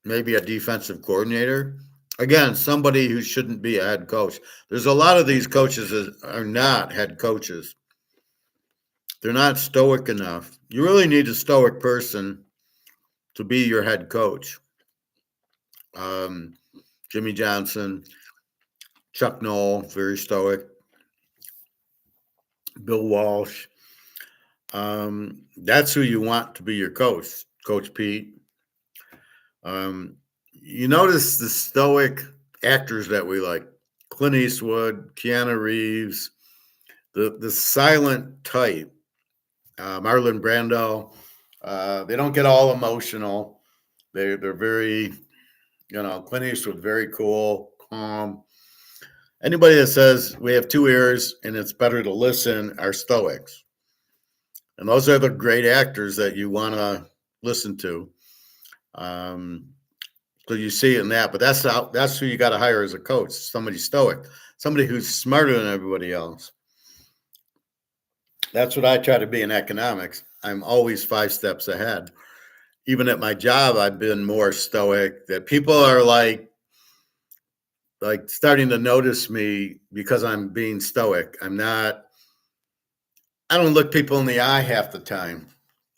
maybe a defensive coordinator. Again, somebody who shouldn't be a head coach. There's a lot of these coaches that are not head coaches. They're not stoic enough. You really need a stoic person to be your head coach. Jimmy Johnson, Chuck Noll, very stoic. Bill Walsh. That's who you want to be your coach, Coach Pete. You notice the stoic actors that we like: Clint Eastwood, Keanu Reeves, the silent type, Marlon Brando. They don't get all emotional. They're very, Clint Eastwood, very cool, calm. Anybody that says we have 2 ears and it's better to listen are stoics. And those are the great actors that you want to listen to. So you see it in that, but that's who you got to hire as a coach. Somebody stoic, somebody who's smarter than everybody else. That's what I try to be in economics. I'm always 5 steps ahead. Even at my job, I've been more stoic. That people are like starting to notice me because I'm being stoic. I don't look people in the eye half the time.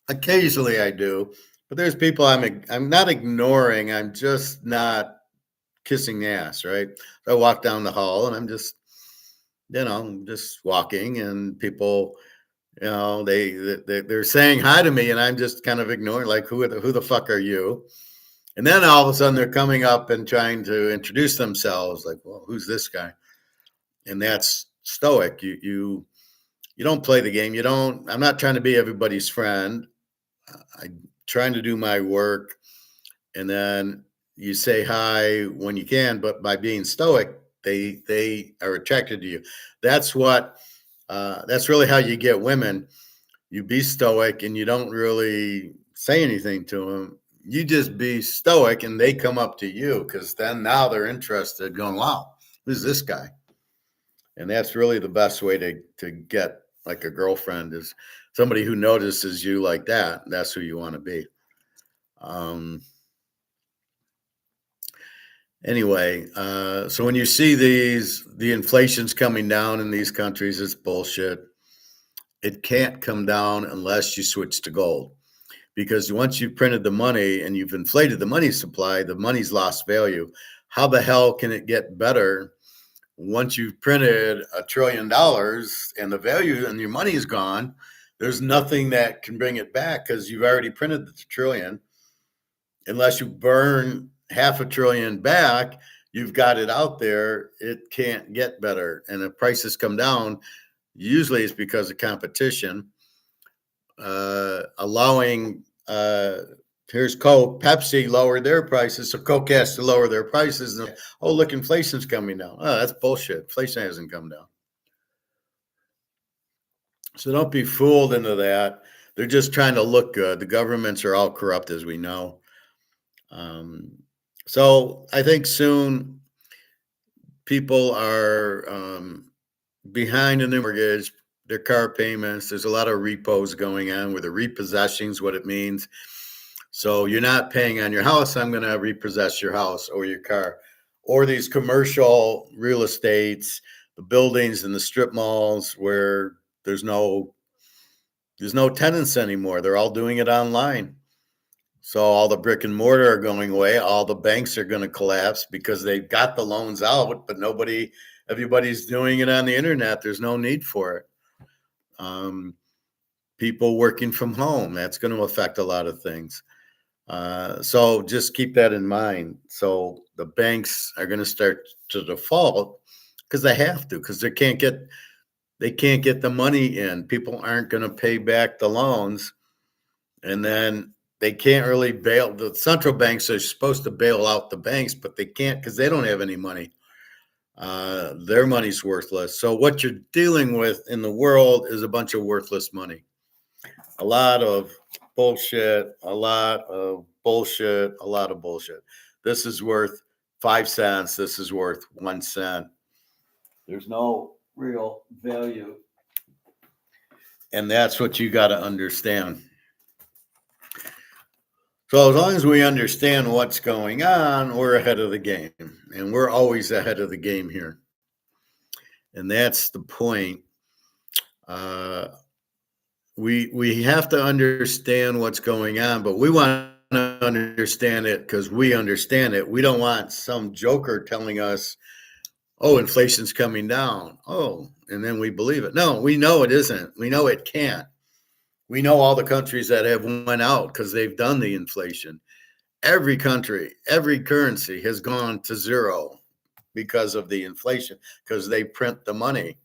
Occasionally I do, but there's people I'm not ignoring. I'm just not kissing ass, right? I walk down the hall and I'm just, just walking, and people, they're saying hi to me, and I'm just kind of ignoring, like, who the fuck are you? And then all of a sudden they're coming up and trying to introduce themselves, like, well, who's this guy? And that's stoic. You don't play the game. I'm not trying to be everybody's friend. I'm trying to do my work, and then you say hi when you can, but by being stoic, They are attracted to you. That's what. That's really how you get women. You be stoic and you don't really say anything to them. You just be stoic and they come up to you because then now they're interested, going, "Wow, who's this guy?" And that's really the best way to get like a girlfriend is somebody who notices you like that. That's who you want to be. Um, anyway, so when you see the inflation's coming down in these countries, it's bullshit. It can't come down unless you switch to gold. Because once you've printed the money and you've inflated the money supply, the money's lost value. How the hell can it get better once you've printed $1 trillion and the value and your money is gone? There's nothing that can bring it back because you've already printed the trillion. Unless you burn half a trillion back, you've got it out there. It can't get better. And if prices come down, usually it's because of competition. Allowing here's Coke, Pepsi lowered their prices, so Coke has to lower their prices. And, oh, look, inflation's coming down. Oh, that's bullshit. Inflation hasn't come down. So don't be fooled into that. They're just trying to look good. The governments are all corrupt, as we know. So I think soon people are behind in their mortgage, their car payments. There's a lot of repos going on where the repossessing is what it means. So you're not paying on your house. I'm going to repossess your house or your car, or these commercial real estates, the buildings and the strip malls where there's no tenants anymore. They're all doing it online. So all the brick and mortar are going away. All the banks are going to collapse because they've got the loans out, but everybody's doing it on the internet. There's no need for it. People working from home, that's going to affect a lot of things. So just keep that in mind. So the banks are going to start to default because they have to, because they can't get the money in. People aren't going to pay back the loans, and then they can't really bail. The central banks are supposed to bail out the banks, but they can't because they don't have any money. Their money's worthless. So what you're dealing with in the world is a bunch of worthless money. A lot of bullshit, a lot of bullshit, a lot of bullshit. This is worth 5 cents. This is worth 1 cent. There's no real value. And that's what you got to understand. So as long as we understand what's going on, we're ahead of the game. And we're always ahead of the game here. And that's the point. We have to understand what's going on, but we want to understand it because we understand it. We don't want some joker telling us, oh, inflation's coming down. Oh, and then we believe it. No, we know it isn't. We know it can't. We know all the countries that have went out because they've done the inflation. Every country, every currency has gone to zero because of the inflation, because they print the money.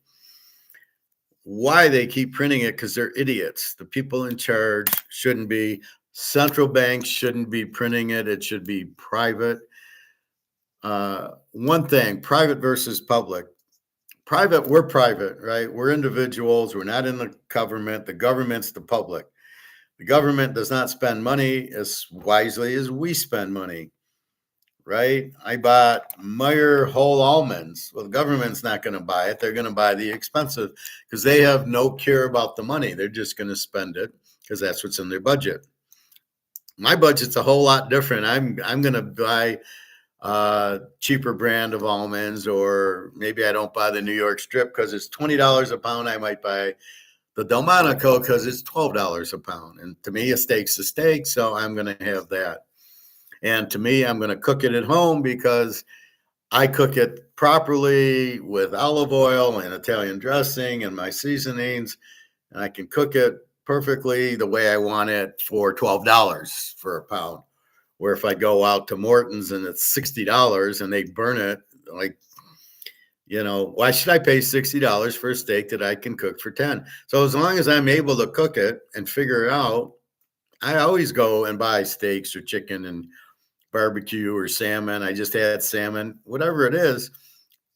Why they keep printing it? Because they're idiots. The people in charge shouldn't be. Central banks shouldn't be printing it. It should be private. One thing, private versus public. Private, we're private, right? We're individuals. We're not in the government. The government's the public. The government does not spend money as wisely as we spend money, right? I bought Meyer whole almonds. Well, the government's not going to buy it. They're going to buy the expensive because they have no care about the money. They're just going to spend it because that's what's in their budget. My budget's a whole lot different. I'm going to buy cheaper brand of almonds, or maybe I don't buy the New York strip because it's $20 a pound. I might buy the Delmonico because it's $12 a pound. And to me, a steak's a steak, so I'm going to have that. And to me, I'm going to cook it at home because I cook it properly with olive oil and Italian dressing and my seasonings. And I can cook it perfectly the way I want it for $12 for a pound. Where if I go out to Morton's and it's $60 and they burn it, like, why should I pay $60 for a steak that I can cook for 10? So as long as I'm able to cook it and figure it out, I always go and buy steaks or chicken and barbecue or salmon. I just had salmon, whatever it is.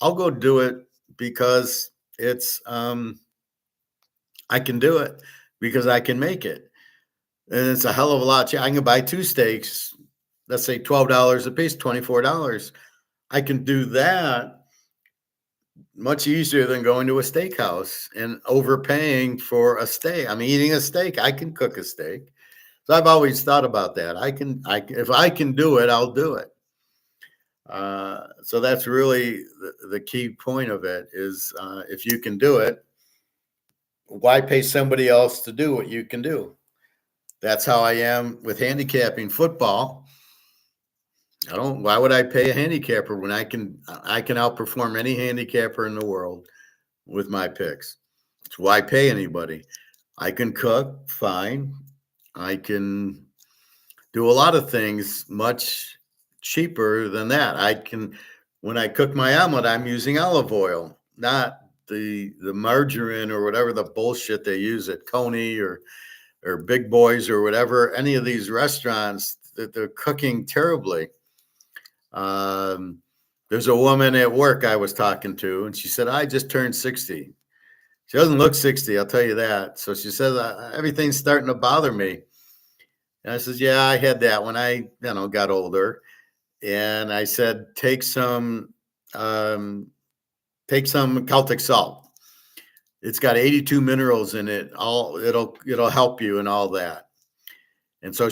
I'll go do it because it's I can do it because I can make it. And it's a hell of a lot. I can buy two steaks, let's say $12 a piece, $24. I can do that much easier than going to a steakhouse and overpaying for a steak. I'm eating a steak. I can cook a steak. So I've always thought about that. If I can do it, I'll do it. So that's really the key point of it is if you can do it, why pay somebody else to do what you can do? That's how I am with handicapping football. Why would I pay a handicapper when I can outperform any handicapper in the world with my picks? It's why pay anybody? I can cook fine. I can do a lot of things much cheaper than that. When I cook my omelet, I'm using olive oil, not the margarine or whatever the bullshit they use at Coney or Big Boys or whatever, any of these restaurants that they're cooking terribly. There's a woman at work I was talking to, and she said, I just turned 60. She doesn't look 60, I'll tell you that. So she says, everything's starting to bother me. And I says, yeah, I had that when I, got older. And I said, take some Celtic salt. It's got 82 minerals in it. It'll help you and all that. And so I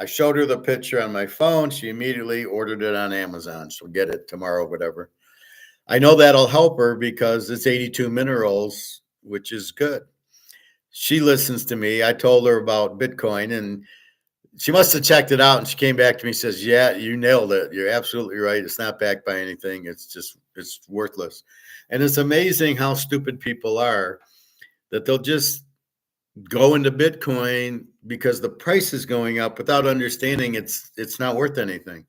showed her the picture on my phone. She immediately ordered it on Amazon. She'll get it tomorrow, whatever. I know that'll help her because it's 82 minerals, which is good. She listens to me. I told her about Bitcoin and she must have checked it out. And she came back to me and says, yeah, you nailed it. You're absolutely right. It's not backed by anything. It's worthless. And it's amazing how stupid people are that they'll just go into Bitcoin because the price is going up without understanding it's not worth anything.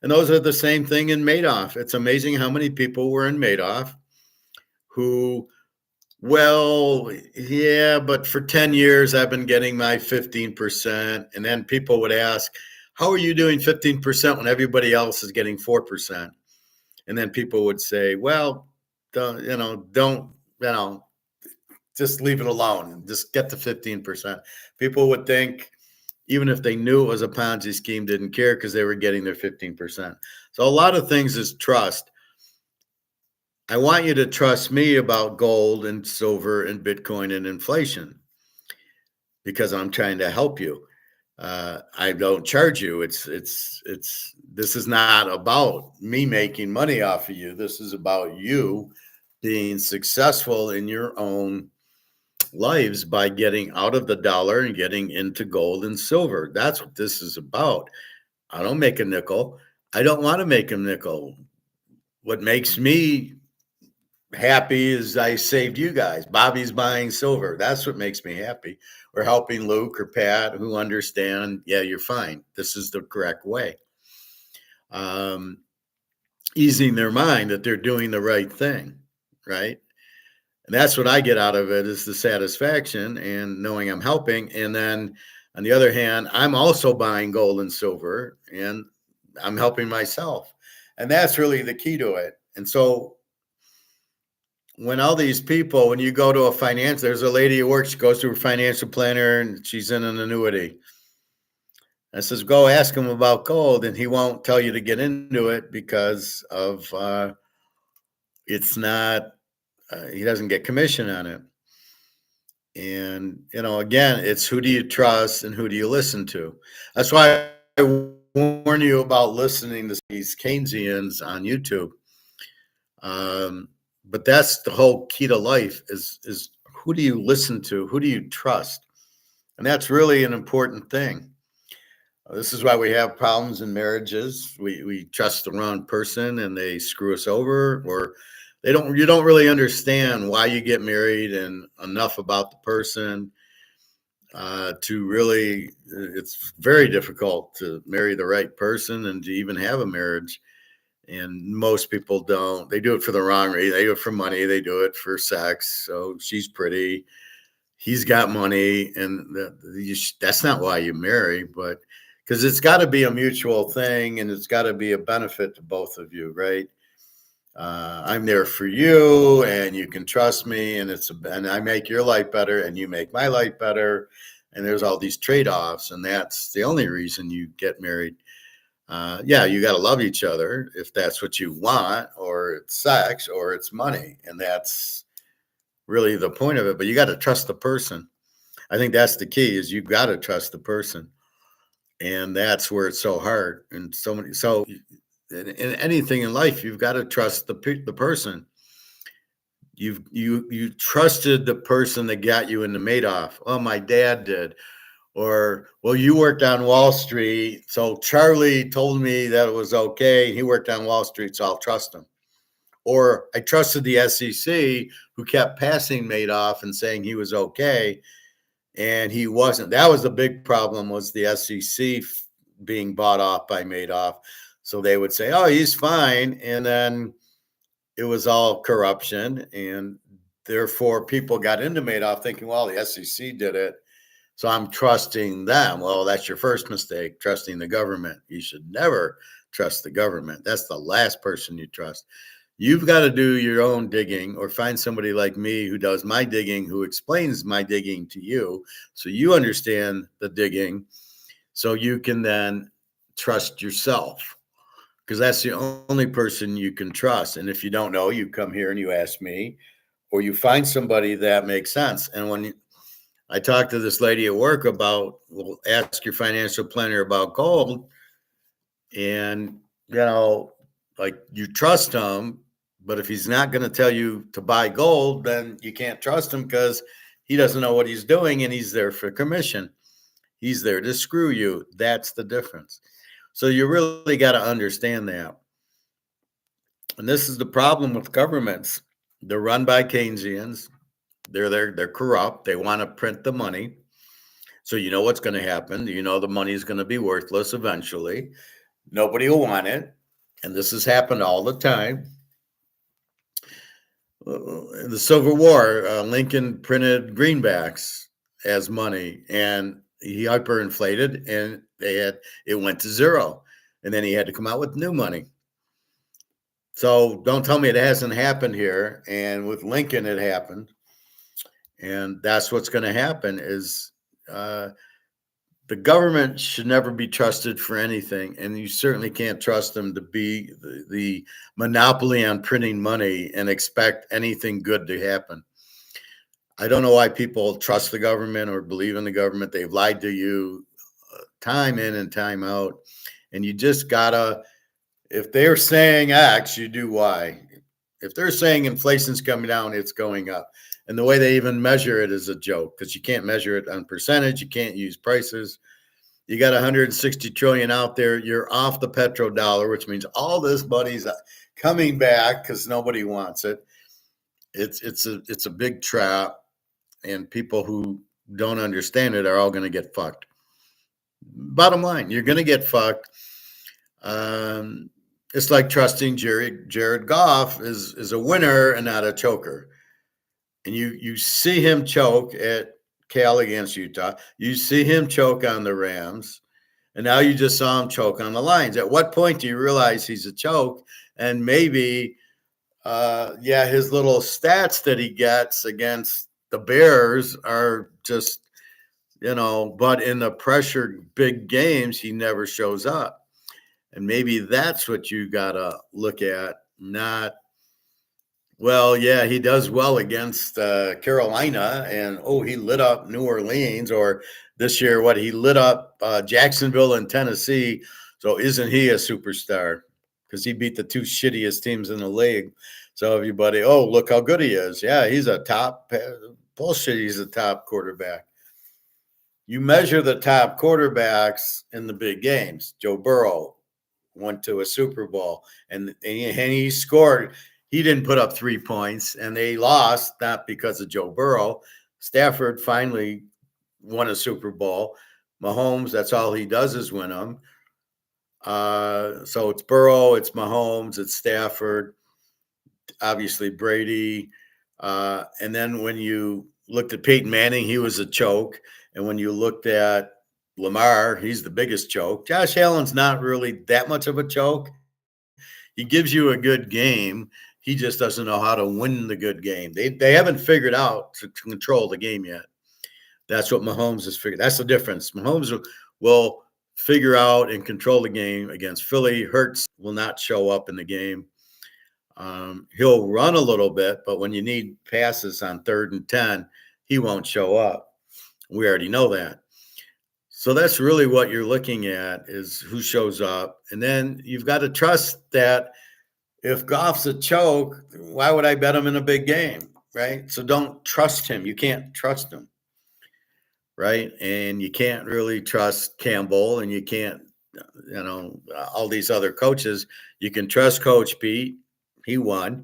And those are the same thing in Madoff. It's amazing how many people were in Madoff who, well, yeah, but for 10 years I've been getting my 15%. And then people would ask, how are you doing 15% when everybody else is getting 4%? And then people would say, well, don't, just leave it alone. Just get to 15%. People would think, even if they knew it was a Ponzi scheme, didn't care because they were getting their 15%. So a lot of things is trust. I want you to trust me about gold and silver and Bitcoin and inflation because I'm trying to help you. I don't charge you. This is not about me making money off of you. This is about you being successful in your own lives by getting out of the dollar and getting into gold and silver. That's what this is about. I don't make a nickel. I don't want to make a nickel. What makes me happy is I saved you guys. Bobby's buying silver. That's what makes me happy. We're helping Luke or Pat who understand, yeah, you're fine. This is the correct way. Easing their mind that they're doing the right thing, right? And that's what I get out of it is the satisfaction and knowing I'm helping. And then on the other hand, I'm also buying gold and silver and I'm helping myself. And that's really the key to it. And so when all these people, when you go to there's a lady who works, she goes to her financial planner and she's in an annuity. I says, go ask him about gold. And he won't tell you to get into it because of, it's not, he doesn't get commission on it. And, again, it's who do you trust and who do you listen to? That's why I warn you about listening to these Keynesians on YouTube. But that's the whole key to life is who do you listen to? Who do you trust? And that's really an important thing. This is why we have problems in marriages. We trust the wrong person and they screw us over, or you don't really understand why you get married and enough about the person to really, it's very difficult to marry the right person and to even have a marriage. And most people don't. They do it for the wrong reason. They do it for money. They do it for sex. So she's pretty. He's got money. And that's not why you marry, but because it's got to be a mutual thing and it's got to be a benefit to both of you, right? I'm there for you, and you can trust me, and I make your life better, and you make my life better, and there's all these trade-offs, and that's the only reason you get married. Yeah, you got to love each other if that's what you want, or it's sex, or it's money, and that's really the point of it. But you got to trust the person. I think that's the key: is you got to trust the person, and that's where it's so hard. And so many, so in anything in life, you've got to trust the person. You trusted the person that got you into Madoff. Oh, my dad did. Or, well, you worked on Wall Street, so Charlie told me that it was okay. He worked on Wall Street, so I'll trust him. Or I trusted the SEC, who kept passing Madoff and saying he was okay, and he wasn't. That was the big problem, was the SEC being bought off by Madoff. So they would say, oh, he's fine. And then it was all corruption. And therefore, people got into Madoff thinking, well, the SEC did it, so I'm trusting them. Well, that's your first mistake, trusting the government. You should never trust the government. That's the last person you trust. You've got to do your own digging, or find somebody like me who does my digging, who explains my digging to you, so you understand the digging, so you can then trust yourself, because that's the only person you can trust. And if you don't know, you come here and you ask me, or you find somebody that makes sense. And when I talked to this lady at work about, well, ask your financial planner about gold. And, like, you trust him, but if he's not going to tell you to buy gold, then you can't trust him, because he doesn't know what he's doing, and he's there for commission. He's there to screw you. That's the difference. So you really got to understand that. And this is the problem with governments. They're run by Keynesians. They're corrupt. They want to print the money. So you know what's going to happen. You know the money is going to be worthless eventually. Nobody will want it. And this has happened all the time. In the Civil War, Lincoln printed greenbacks as money, and he hyperinflated, and it went to zero. And then he had to come out with new money. So don't tell me it hasn't happened here. And with Lincoln, it happened. And that's what's going to happen, is the government should never be trusted for anything. And you certainly can't trust them to be the monopoly on printing money and expect anything good to happen. I don't know why people trust the government or believe in the government. They've lied to you time in and time out. And you just gotta, if they're saying X, you do Y. If they're saying inflation's coming down, it's going up. And the way they even measure it is a joke, because you can't measure it on percentage. You can't use prices. You got 160 trillion out there. You're off the petrodollar, which means all this money's coming back because nobody wants it. It's a big trap, and people who don't understand it are all going to get fucked. Bottom line, you're going to get fucked. It's like trusting Jared Goff is a winner and not a choker. And you see him choke at Cal against Utah. You see him choke on the Rams. And now you just saw him choke on the Lions. At what point do you realize he's a choke? And maybe, his little stats that he gets against the Bears are just, but in the pressured big games, he never shows up. And maybe that's what you got to look at, not, well, yeah, he does well against Carolina, and he lit up New Orleans, or this year, he lit up Jacksonville and Tennessee. So isn't he a superstar? Because he beat the two shittiest teams in the league. So everybody, look how good he is. Yeah, he's a top, bullshit, he's a top quarterback. You measure the top quarterbacks in the big games. Joe Burrow went to a Super Bowl, and he scored. He didn't put up 3 points, and they lost, not because of Joe Burrow. Stafford finally won a Super Bowl. Mahomes, that's all he does is win them. So it's Burrow, it's Mahomes, it's Stafford, obviously Brady. And then when you looked at Peyton Manning, he was a choke. And when you looked at Lamar, he's the biggest choke. Josh Allen's not really that much of a choke. He gives you a good game. He just doesn't know how to win the good game. They haven't figured out to control the game yet. That's what Mahomes has figured. That's the difference. Mahomes will figure out and control the game against Philly. Hurts will not show up in the game. He'll run a little bit, but when you need passes on 3rd and 10, he won't show up. We already know that. So that's really what you're looking at is who shows up. And then you've got to trust that if Goff's a choke, why would I bet him in a big game, right? So don't trust him. You can't trust him, right? And you can't really trust Campbell, and you can't, all these other coaches. You can trust Coach Pete. He won.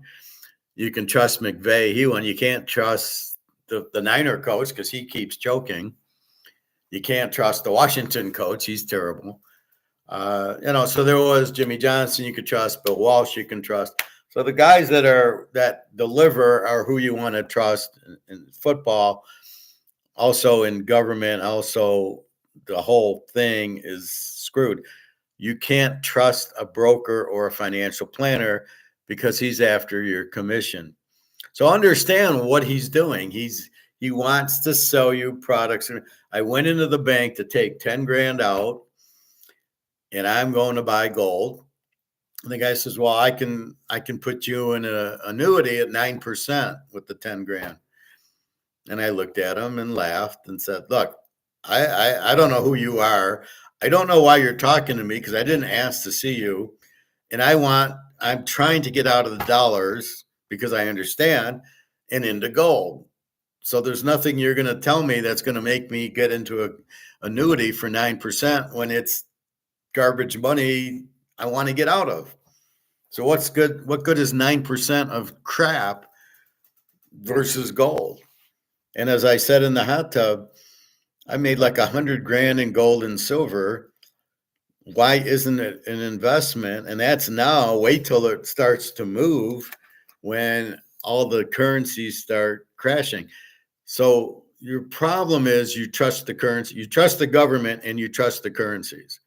You can trust McVay. He won. You can't trust the Niner coach because he keeps choking. You can't trust the Washington coach. He's terrible. So there was Jimmy Johnson you could trust, Bill Walsh you can trust. So the guys that deliver are who you want to trust in football. Also in government, also the whole thing is screwed. You can't trust a broker or a financial planner because he's after your commission. So understand what he's doing. He wants to sell you products. I went into the bank to take 10 grand out and I'm going to buy gold. And the guy says, well, I can put you in an annuity at 9% with the 10 grand. And I looked at him and laughed and said, look, I don't know who you are. I don't know why you're talking to me because I didn't ask to see you. And I'm trying to get out of the dollars because I understand and into gold. So there's nothing you're going to tell me that's going to make me get into an annuity for 9% when it's garbage money I want to get out of. So what's good? What good is 9% of crap versus gold? And as I said in the hot tub, I made like 100 grand in gold and silver. Why isn't it an investment? And that's now. Wait till it starts to move when all the currencies start crashing. So your problem is you trust the currency, you trust the government, and you trust the currencies.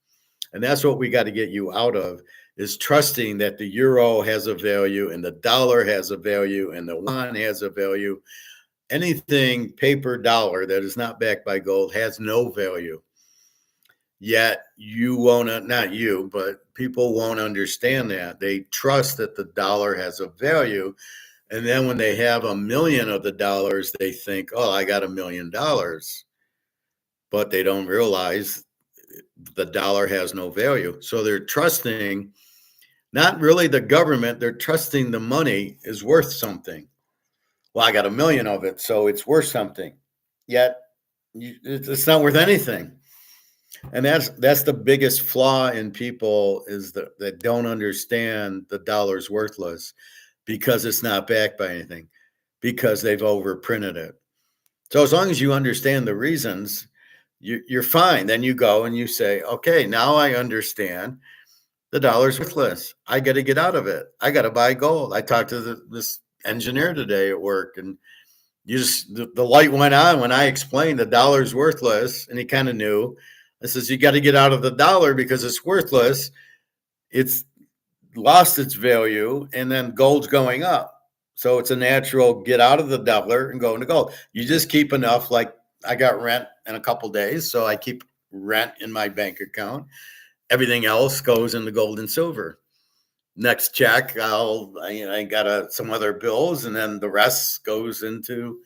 And that's what we got to get you out of, is trusting that the euro has a value and the dollar has a value and the yuan has a value. Anything paper dollar that is not backed by gold has no value. Yet you won't, not you, but people won't understand that. They trust that the dollar has a value. And then when they have $1 million of the dollars, they think, oh, I got $1 million. But they don't realize the dollar has no value. So they're trusting not really the government, they're trusting the money is worth something. Well, I got $1 million of it, so it's worth something. Yet it's not worth anything. And that's the biggest flaw in people, is that they don't understand the dollar's worthless because it's not backed by anything, because they've overprinted it. So as long as you understand the reasons, you're fine. Then you go and you say, okay, now I understand the dollar's worthless. I got to get out of it. I got to buy gold. I talked to this engineer today at work, and the light went on when I explained the dollar's worthless, and he kind of knew. I says, you got to get out of the dollar because it's worthless. It's lost its value, and then gold's going up. So it's a natural get out of the dollar and go into gold. You just keep enough. Like I got rent in a couple days, so I keep rent in my bank account. Everything else goes into gold and silver. Next check, I got some other bills, and then the rest goes into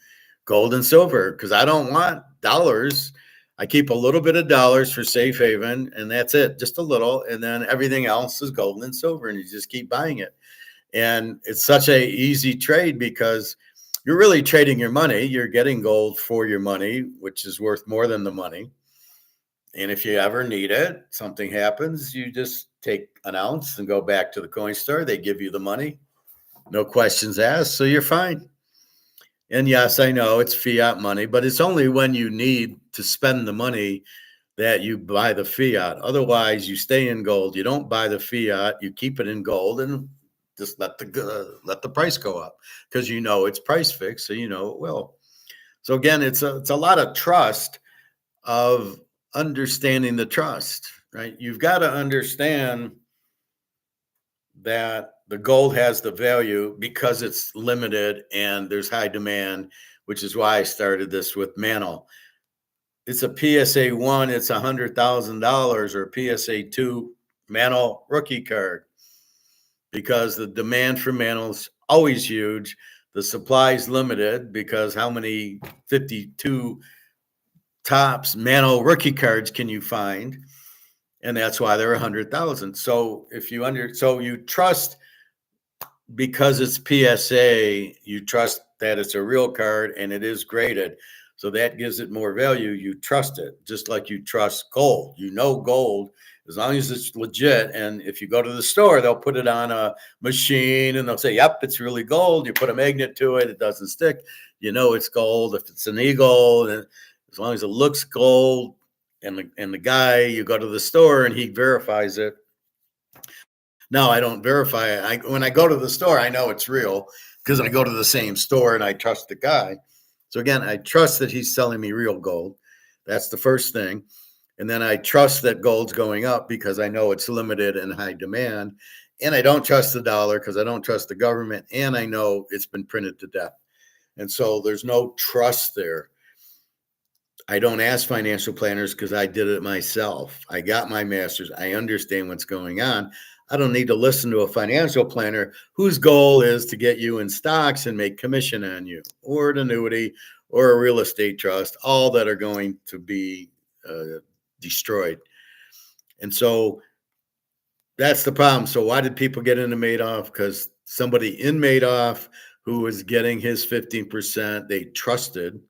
gold and silver because I don't want dollars. I keep a little bit of dollars for safe haven, and that's it, just a little. And then everything else is gold and silver, and you just keep buying it. And it's such a easy trade because you're really trading your money. You're getting gold for your money, which is worth more than the money. And if you ever need it, something happens, you just take an ounce and go back to the coin store. They give you the money, no questions asked, so you're fine. And yes, I know it's fiat money, but it's only when you need to spend the money that you buy the fiat. Otherwise, you stay in gold. You don't buy the fiat. You keep it in gold and just let the price go up because you know it's price fixed, so you know it will. So again, it's a lot of trust, of understanding the trust, right? You've got to understand that the gold has the value because it's limited and there's high demand, which is why I started this with Mantle. It's a PSA 1, it's $100,000, or PSA 2 Mantle rookie card, because the demand for Mantle's always huge. The supply's limited because how many 52 tops Mantle rookie cards can you find? And that's why they're 100,000. So you trust, because it's PSA, you trust that it's a real card and it is graded. So that gives it more value. You trust it, just like you trust gold. Gold, as long as it's legit. And if you go to the store, they'll put it on a machine and they'll say, yep, it's really gold. You put a magnet to it, it doesn't stick. It's gold. If it's an eagle, and as long as it looks gold, and the guy, you go to the store and he verifies it. No, I don't verify it. When I go to the store, I know it's real because I go to the same store and I trust the guy. So again, I trust that he's selling me real gold. That's the first thing. And then I trust that gold's going up because I know it's limited and high demand. And I don't trust the dollar because I don't trust the government. And I know it's been printed to death. And so there's no trust there. I don't ask financial planners because I did it myself. I got my master's. I understand what's going on. I don't need to listen to a financial planner whose goal is to get you in stocks and make commission on you, or an annuity, or a real estate trust, all that are going to be destroyed. And so that's the problem. So why did people get into Madoff? Because somebody in Madoff who was getting his 15%, they trusted.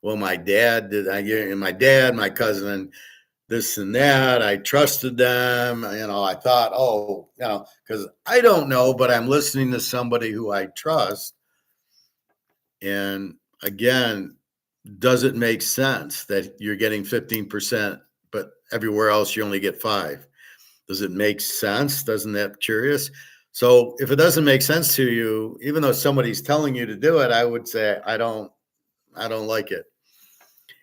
Well, my dad did. My cousin, this and that. I trusted them. I thought, because I don't know, but I'm listening to somebody who I trust. And again, does it make sense that you're getting 15%, but everywhere else you only get 5%? Does it make sense? Doesn't that curious? So if it doesn't make sense to you, even though somebody's telling you to do it, I would say, I don't like it.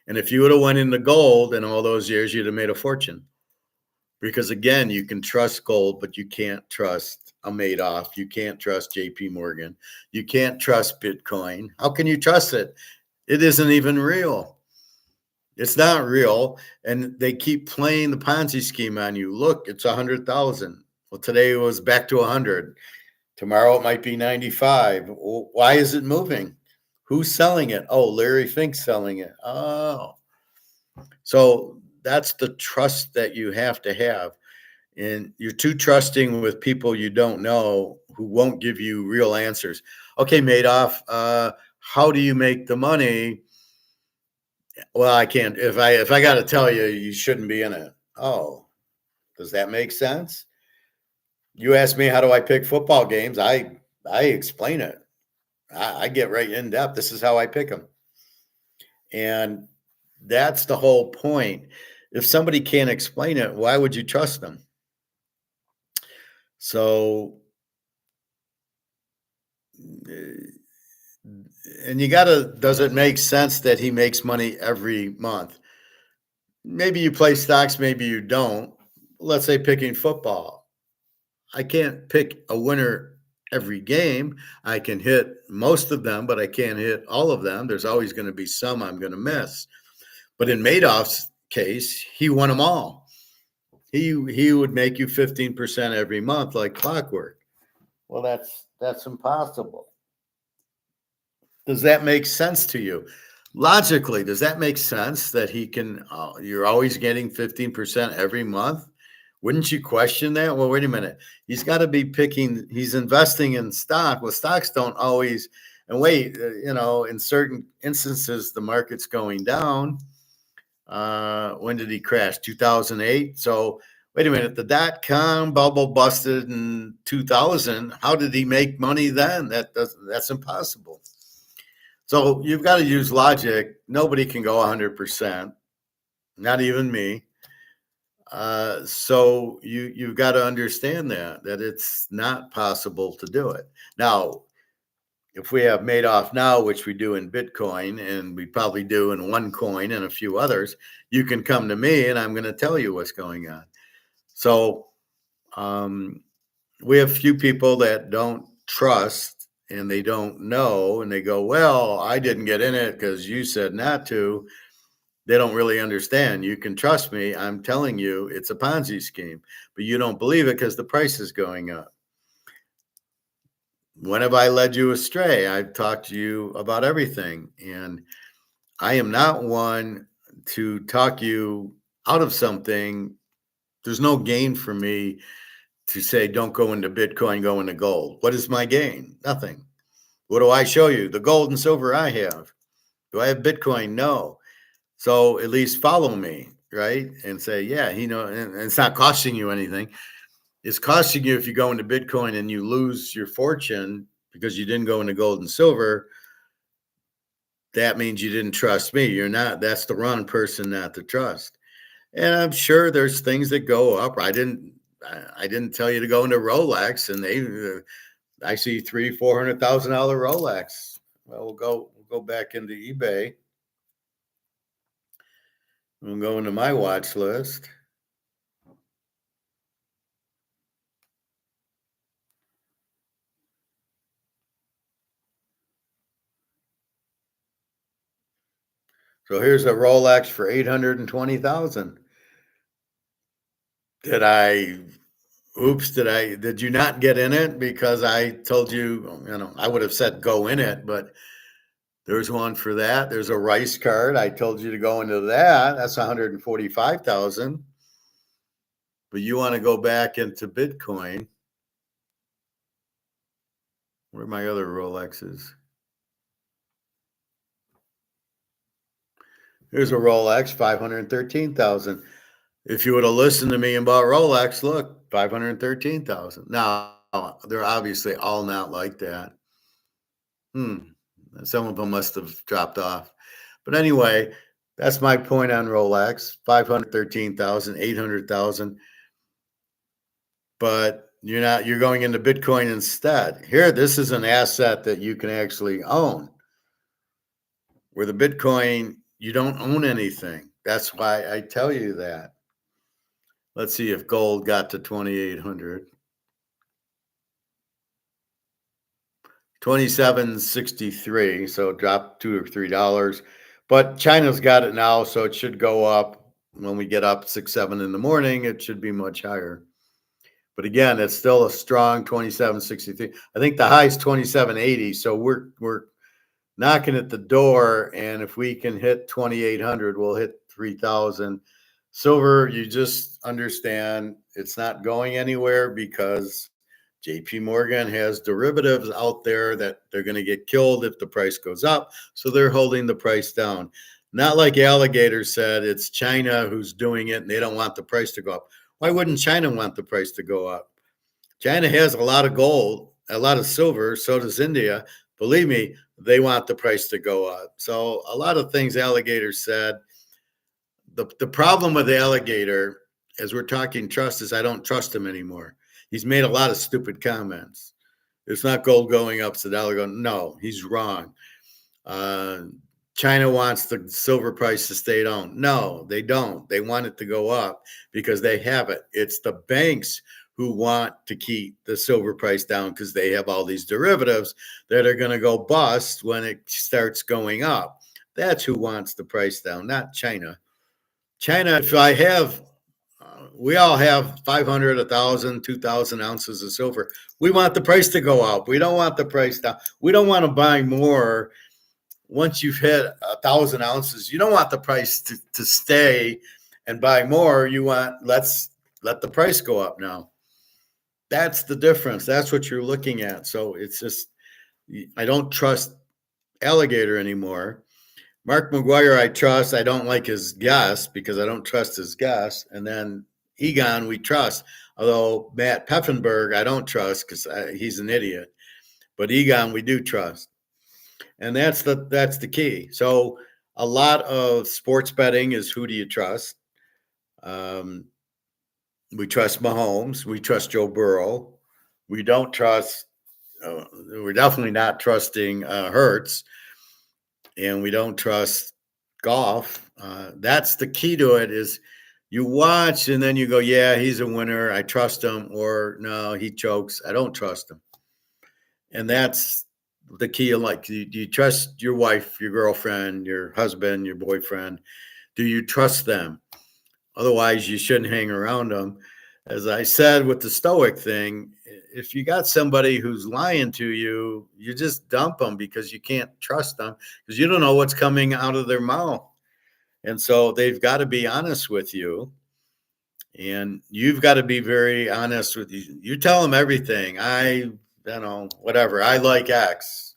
And if you would have went into gold in all those years, you'd have made a fortune. Because again, you can trust gold, but you can't trust a Madoff. You can't trust JP Morgan. You can't trust Bitcoin. How can you trust it? It isn't even real. It's not real. And they keep playing the Ponzi scheme on you. Look, it's 100,000. Well, today it was back to 100. Tomorrow it might be 95. Well, why is it moving? Who's selling it? Oh, Larry Fink's selling it. Oh. So that's the trust that you have to have. And you're too trusting with people you don't know who won't give you real answers. Okay, Madoff, how do you make the money? Well, I can't. If I got to tell you, you shouldn't be in it. Oh, does that make sense? You ask me, how do I pick football games? I explain it. I get right in depth. This is how I pick them. And that's the whole point. If somebody can't explain it, why would you trust them? So, and does it make sense that he makes money every month? Maybe you play stocks, maybe you don't. Let's say picking football. I can't pick a winner every game. I can hit most of them, but I can't hit all of them. There's always going to be some I'm going to miss. But in Madoff's case, he won them all. He would make you 15% every month like clockwork. Well, that's impossible. Does that make sense to you? Logically, does that make sense that he can, you're always getting 15% every month? Wouldn't you question that? Well, wait a minute. He's got to be he's investing in stock. Well, stocks don't always, and wait, in certain instances, the market's going down. When did he crash? 2008. So wait a minute. The dot-com bubble busted in 2000. How did he make money then? That's impossible. So you've got to use logic. Nobody can go 100%, not even me. So you've got to understand that it's not possible to do it. Now, if we have Madoff now, which we do in Bitcoin, and we probably do in OneCoin and a few others, you can come to me and I'm going to tell you what's going on. So we have few people that don't trust and they don't know and they go, well, I didn't get in it because you said not to. They don't really understand. You can trust me. I'm telling you it's a Ponzi scheme, but you don't believe it because the price is going up. When have I led you astray? I've talked to you about everything. And I am not one to talk you out of something. There's no gain for me to say, don't go into Bitcoin, go into gold. What is my gain? Nothing. What do I show you? The gold and silver I have. Do I have Bitcoin? No. So at least follow me, right? And say, yeah, and it's not costing you anything. It's costing you if you go into Bitcoin and you lose your fortune because you didn't go into gold and silver. That means you didn't trust me. That's the wrong person not to trust. And I'm sure there's things that go up. I didn't tell you to go into Rolex, and I see $300,000-$400,000 Rolex. Well, we'll go back into eBay. We'll go into my watch list. So here's a Rolex for 820,000. Did I Oops, did you not get in it because I told you, I would have said go in it, but there's one for that. There's a Rice card. I told you to go into that. That's 145,000. But you want to go back into Bitcoin. Where are my other Rolexes? Here's a Rolex, 513,000. If you would have listened to me and bought Rolex, look, 513,000. Now, they're obviously all not like that. Some of them must have dropped off. But anyway, that's my point on Rolex, 513,000, 800,000. But you're going into Bitcoin instead. Here, this is an asset that you can actually own. Where the Bitcoin, you don't own anything. That's why I tell you that. Let's see if gold got to 2,800. 27.63, so it dropped $2 or $3. But China's got it now, so it should go up. When we get up 6-7 in the morning, it should be much higher. But again, it's still a strong 27.63. I think the high is 27.80, so we're knocking at the door, and if we can hit 2,800, we'll hit 3,000. Silver, you just understand it's not going anywhere because JP Morgan has derivatives out there that they're going to get killed if the price goes up. So they're holding the price down. Not like Alligator said, it's China who's doing it and they don't want the price to go up. Why wouldn't China want the price to go up? China has a lot of gold, a lot of silver. So does India. Believe me, they want the price to go up. So a lot of things Alligator said. The problem with Alligator, as we're talking trust, is I don't trust him anymore. He's made a lot of stupid comments. It's not gold going up, so dollar going. No, he's wrong. China wants the silver price to stay down. No, they don't. They want it to go up because they have it. It's the banks who want to keep the silver price down because they have all these derivatives that are going to go bust when it starts going up. That's who wants the price down, not China. China, if I have, we all have 500, 1,000, 2,000 ounces of silver. We want the price to go up. We don't want the price down. We don't want to buy more. Once you've hit 1,000 ounces, you don't want the price to stay and buy more. You want, let's let the price go up now. That's the difference. That's what you're looking at. So it's just, I don't trust Alligator anymore. Mark McGuire, I trust. I don't like his guess because I don't trust his guess. And then Egon, we trust. Although Matt Peffenberg, I don't trust because he's an idiot. But Egon, we do trust. And that's the key. So a lot of sports betting is who do you trust? We trust Mahomes. We trust Joe Burrow. We don't trust. We're definitely not trusting Hurts, and we don't trust golf. That's the key to it. Is You watch and then you go, yeah, he's a winner. I trust him. Or no, he chokes. I don't trust him. And that's the key of like, do you trust your wife, your girlfriend, your husband, your boyfriend? Do you trust them? Otherwise, you shouldn't hang around them. As I said with the stoic thing, if you got somebody who's lying to you, you just dump them because you can't trust them because you don't know what's coming out of their mouth. And so they've got to be honest with you. And you've got to be very honest with you. You tell them everything. Whatever. I like X.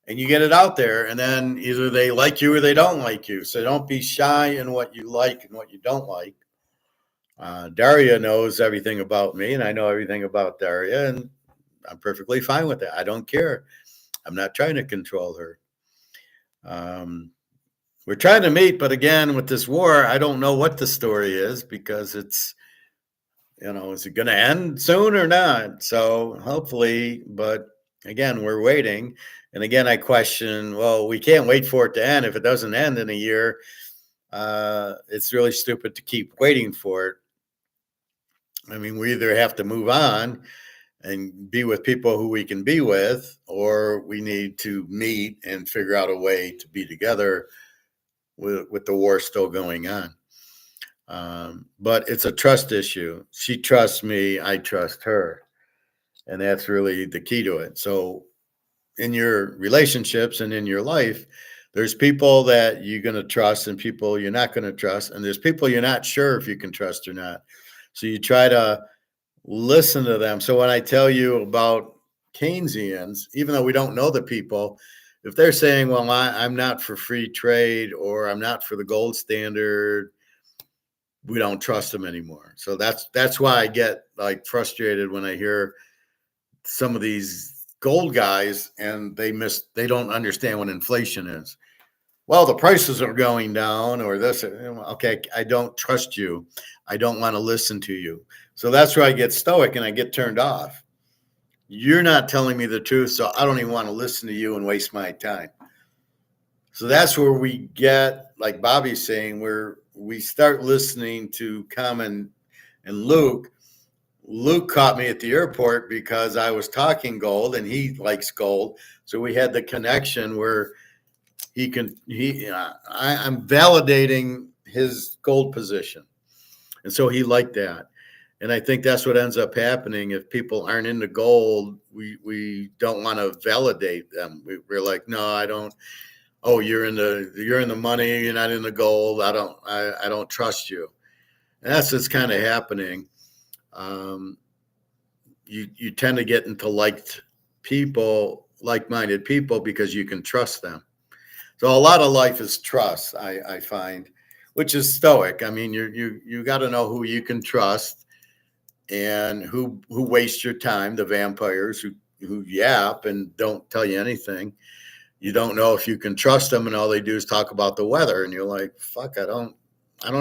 And you get it out there. And then either they like you or they don't like you. So don't be shy in what you like and what you don't like. Daria knows everything about me, and I know everything about Daria, and I'm perfectly fine with that. I don't care. I'm not trying to control her. We're trying to meet, but again, with this war, I don't know what the story is because it's, is it going to end soon or not? So hopefully, but again, we're waiting. And again, I question, well, we can't wait for it to end. If it doesn't end in a year, it's really stupid to keep waiting for it. I mean, we either have to move on and be with people who we can be with, or we need to meet and figure out a way to be together with the war still going on. But it's a trust issue. She trusts me, I trust her. And that's really the key to it. So in your relationships and in your life, there's people that you're going to trust and people you're not going to trust. And there's people you're not sure if you can trust or not. So you try to listen to them. So when I tell you about Keynesians, even though we don't know the people, if they're saying, well, I'm not for free trade or I'm not for the gold standard, we don't trust them anymore. So that's why I get like frustrated when I hear some of these gold guys and they don't understand what inflation is. Well, the prices are going down or this. Okay, I don't trust you. I don't want to listen to you. So that's where I get stoic and I get turned off. You're not telling me the truth, so I don't even want to listen to you and waste my time. So that's where we get, like Bobby's saying, where we start listening to Common and Luke. Luke caught me at the airport because I was talking gold and he likes gold. So we had the connection where I'm validating his gold position. And so he liked that. And I think that's what ends up happening. If people aren't into gold, we don't want to validate them. We're like, no, I don't. Oh, you're in the money. You're not in the gold. I don't trust you. And that's what's kind of happening. You tend to get into like-minded people because you can trust them. So a lot of life is trust, I find, which is stoic. I mean, you got to know who you can trust and who waste your time, the vampires who yap and don't tell you anything. You don't know if you can trust them, and all they do is talk about the weather, and you're like, fuck, I don't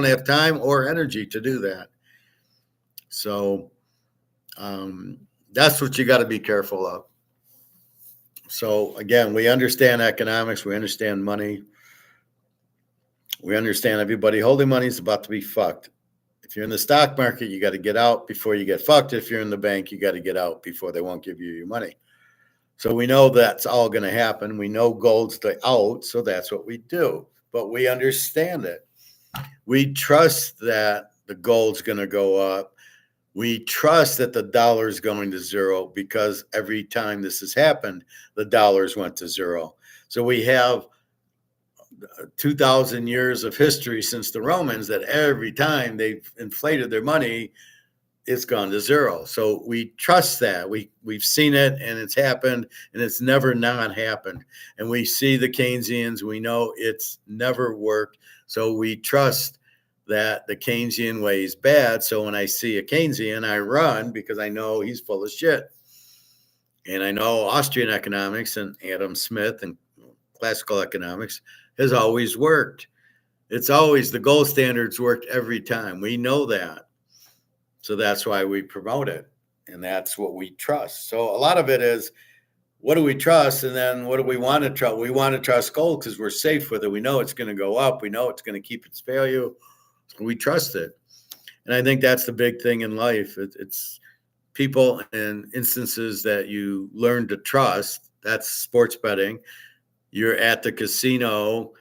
have time or energy to do that. So that's what you got to be careful of. So again, we understand economics, we understand money. We understand everybody holding money is about to be fucked. If you're in the stock market, you got to get out before you get fucked. If you're in the bank, you got to get out before they won't give you your money. So we know that's all going to happen. We know gold's the out, so that's what we do. But we understand it. We trust that the gold's going to go up. We trust that the dollar is going to zero because every time this has happened, the dollars went to zero. So we have 2,000 years of history since the Romans that every time they've inflated their money, it's gone to zero. So we trust that. We've seen it and it's happened and it's never not happened. And we see the Keynesians, we know it's never worked. So we trust that the Keynesian way is bad. So when I see a Keynesian, I run because I know he's full of shit. And I know Austrian economics and Adam Smith and classical economics has always worked. It's always the gold standards worked every time. We know that. So that's why we promote it. And that's what we trust. So a lot of it is, what do we trust? And then what do we want to trust? We want to trust gold because we're safe with it. We know it's going to go up. We know it's going to keep its value. So we trust it. And I think that's the big thing in life. It's people and instances that you learn to trust. That's sports betting. You're at the casino,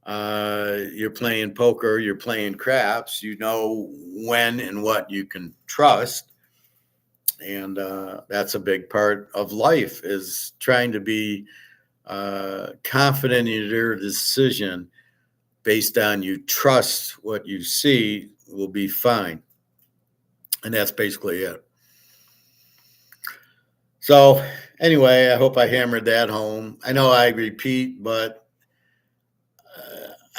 you're playing poker, you're playing craps. You know when and what you can trust, and that's a big part of life is trying to be confident in your decision based on you trust what you see will be fine, and that's basically it. So anyway, I hope I hammered that home. I know I repeat, but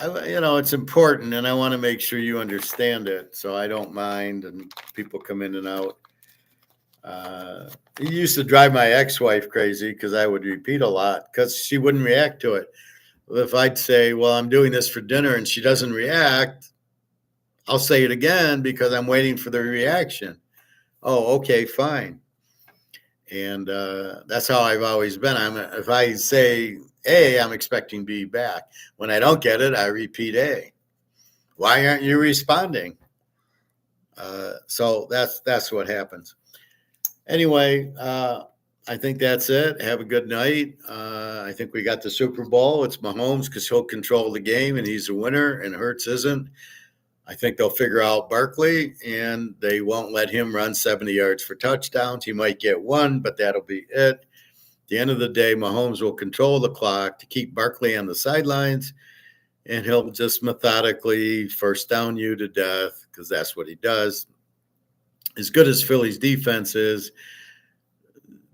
it's important, and I want to make sure you understand it. So I don't mind, and people come in and out. It used to drive my ex-wife crazy because I would repeat a lot because she wouldn't react to it. If I'd say, "Well, I'm doing this for dinner," and she doesn't react, I'll say it again because I'm waiting for the reaction. Oh, okay, fine. And that's how I've always been. If I say A, I'm expecting B back. When I don't get it, I repeat A. Why aren't you responding? So that's what happens. Anyway, I think that's it. Have a good night. I think we got the Super Bowl. It's Mahomes because he'll control the game and he's a winner, and Hurts isn't. I think they'll figure out Barkley, and they won't let him run 70 yards for touchdowns. He might get one, but that'll be it. At the end of the day, Mahomes will control the clock to keep Barkley on the sidelines, and he'll just methodically first down you to death because that's what he does. As good as Philly's defense is,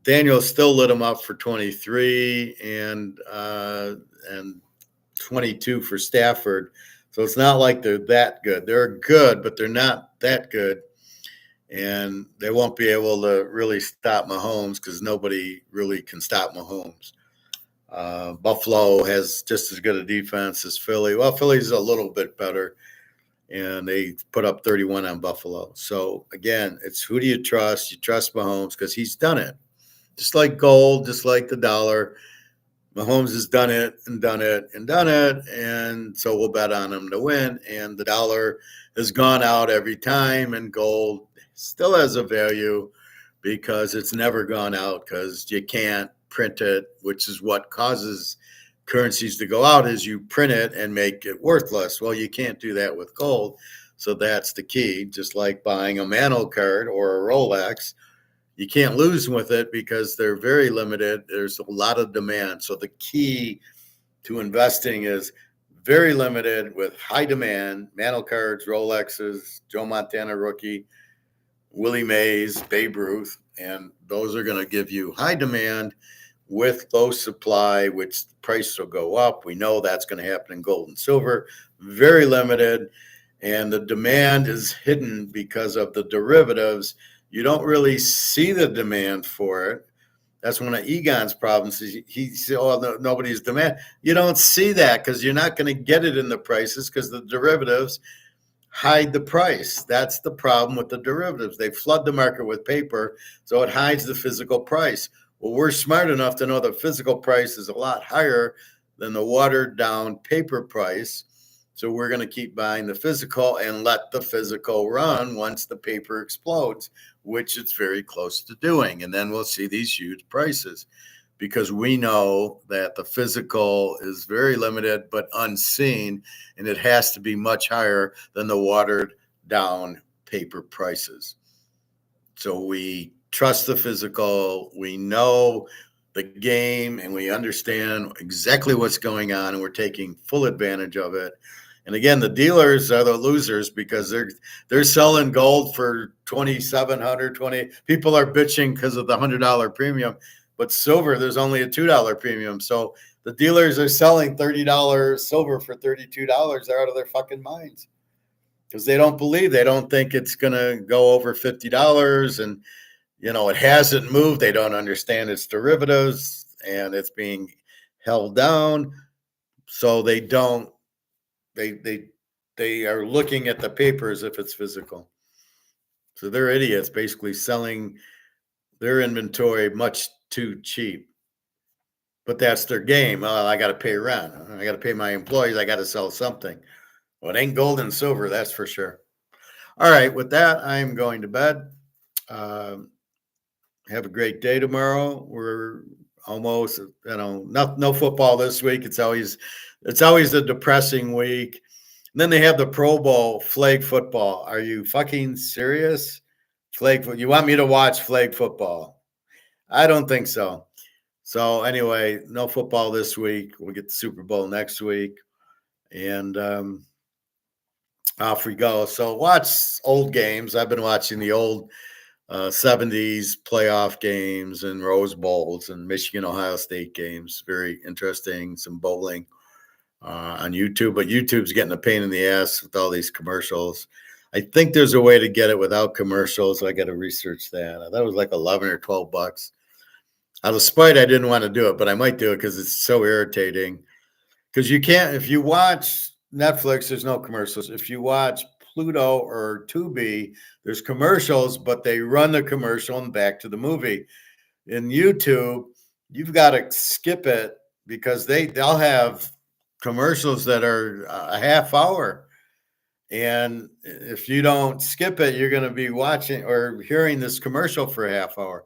Daniel still lit him up for 23 and 22 for Stafford. So it's not like they're that good. They're good, but they're not that good. And they won't be able to really stop Mahomes because nobody really can stop Mahomes. Buffalo has just as good a defense as Philly. Well, Philly's a little bit better, and they put up 31 on Buffalo. So, again, it's who do you trust? You trust Mahomes because he's done it. Just like gold, just like the dollar. Mahomes has done it and done it and done it, and so we'll bet on him to win. And the dollar has gone out every time, and gold still has a value because it's never gone out because you can't print it, which is what causes currencies to go out is you print it and make it worthless. Well, you can't do that with gold. So that's the key, just like buying a Mantle card or a Rolex. You can't lose with it because they're very limited. There's a lot of demand. So the key to investing is very limited with high demand, Mantle cards, Rolexes, Joe Montana rookie, Willie Mays, Babe Ruth, and those are going to give you high demand with low supply, which the price will go up. We know that's going to happen in gold and silver, very limited. And the demand is hidden because of the derivatives. You don't really see the demand for it. That's one of Egon's problems. He said, "Oh, no, nobody's demand." You don't see that because you're not going to get it in the prices because the derivatives hide the price. That's the problem with the derivatives. They flood the market with paper, so it hides the physical price. Well, we're smart enough to know the physical price is a lot higher than the watered down paper price. So we're going to keep buying the physical and let the physical run once the paper explodes, which it's very close to doing. And then we'll see these huge prices because we know that the physical is very limited but unseen, and it has to be much higher than the watered down paper prices. So we trust the physical, we know the game, and we understand exactly what's going on, and we're taking full advantage of it. And again, the dealers are the losers because they're selling gold for 2,700, 20. People are bitching because of the $100 premium, but silver there's only a $2 premium. So the dealers are selling $30 silver for $32. They're out of their fucking minds because they don't think it's going to go over $50, and it hasn't moved. They don't understand its derivatives and it's being held down. So they don't. They are looking at the paper as if it's physical. So they're idiots, basically selling their inventory much too cheap. But that's their game. Oh, I got to pay rent. I got to pay my employees. I got to sell something. Well, it ain't gold and silver, that's for sure. All right. With that, I'm going to bed. Um, have a great day tomorrow. We're almost, no football this week. It's always a depressing week. And then they have the Pro Bowl flag football. Are you fucking serious? You want me to watch flag football? I don't think so. So anyway, no football this week. We'll get the Super Bowl next week, and off we go. So watch old games. I've been watching the old 70s playoff games and Rose Bowls and Michigan Ohio State games. Very interesting. Some bowling on YouTube, but YouTube's getting a pain in the ass with all these commercials. I think there's a way to get it without commercials. So I got to research that. I thought it was like 11 or 12 bucks. Out of spite, I didn't want to do it, but I might do it because it's so irritating. Because you can't, if you watch Netflix, there's no commercials. If you watch Pluto or Tubi, there's commercials, but they run the commercial and back to the movie. In YouTube, you've got to skip it because they'll have commercials that are a half hour. And if you don't skip it, you're going to be watching or hearing this commercial for a half hour.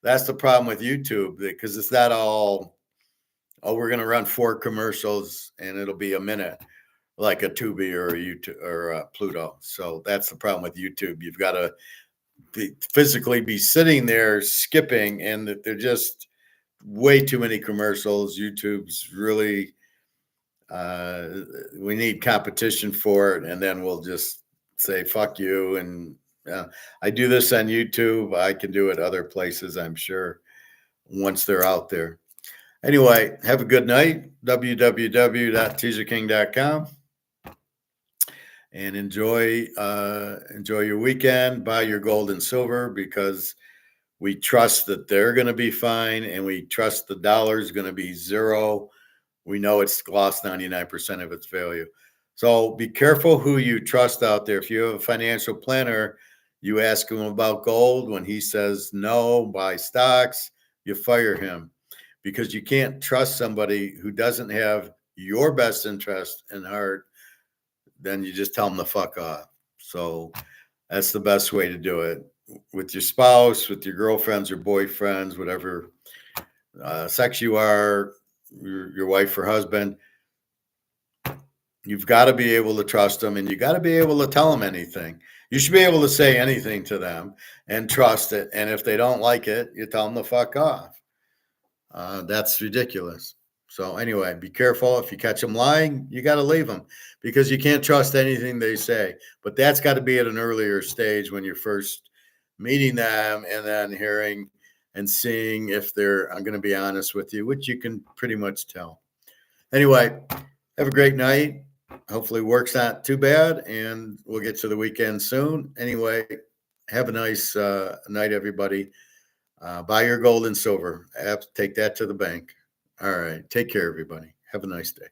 That's the problem with YouTube because it's not all, we're going to run 4 commercials and it'll be a minute like a Tubi or a YouTube or a Pluto. So that's the problem with YouTube. You've got to physically be sitting there skipping, and that they're just way too many commercials. YouTube's really, we need competition for it, and then we'll just say fuck you. And I do this on YouTube. I can do it other places, I'm sure, once they're out there. Anyway, have a good night. www.teaserking.com. And enjoy your weekend. Buy your gold and silver because we trust that they're going to be fine, and we trust the dollar is going to be zero. We know it's lost 99% of its value. So be careful who you trust out there. If you have a financial planner, you ask him about gold. When he says no, buy stocks, you fire him because you can't trust somebody who doesn't have your best interest in heart. Then you just tell them to fuck off. So that's the best way to do it with your spouse, with your girlfriends or boyfriends, whatever sex you are, your wife or husband. You've got to be able to trust them, and you got to be able to tell them anything. You should be able to say anything to them and trust it. And if they don't like it, you tell them to fuck off. That's ridiculous. So anyway, be careful. If you catch them lying, you got to leave them because you can't trust anything they say. But that's got to be at an earlier stage when you're first meeting them and then hearing and seeing if they're going to be honest with you, which you can pretty much tell. Anyway, have a great night. Hopefully work's not too bad, and we'll get to the weekend soon. Anyway, have a nice night, everybody. Buy your gold and silver. Take that to the bank. All right. Take care, everybody. Have a nice day.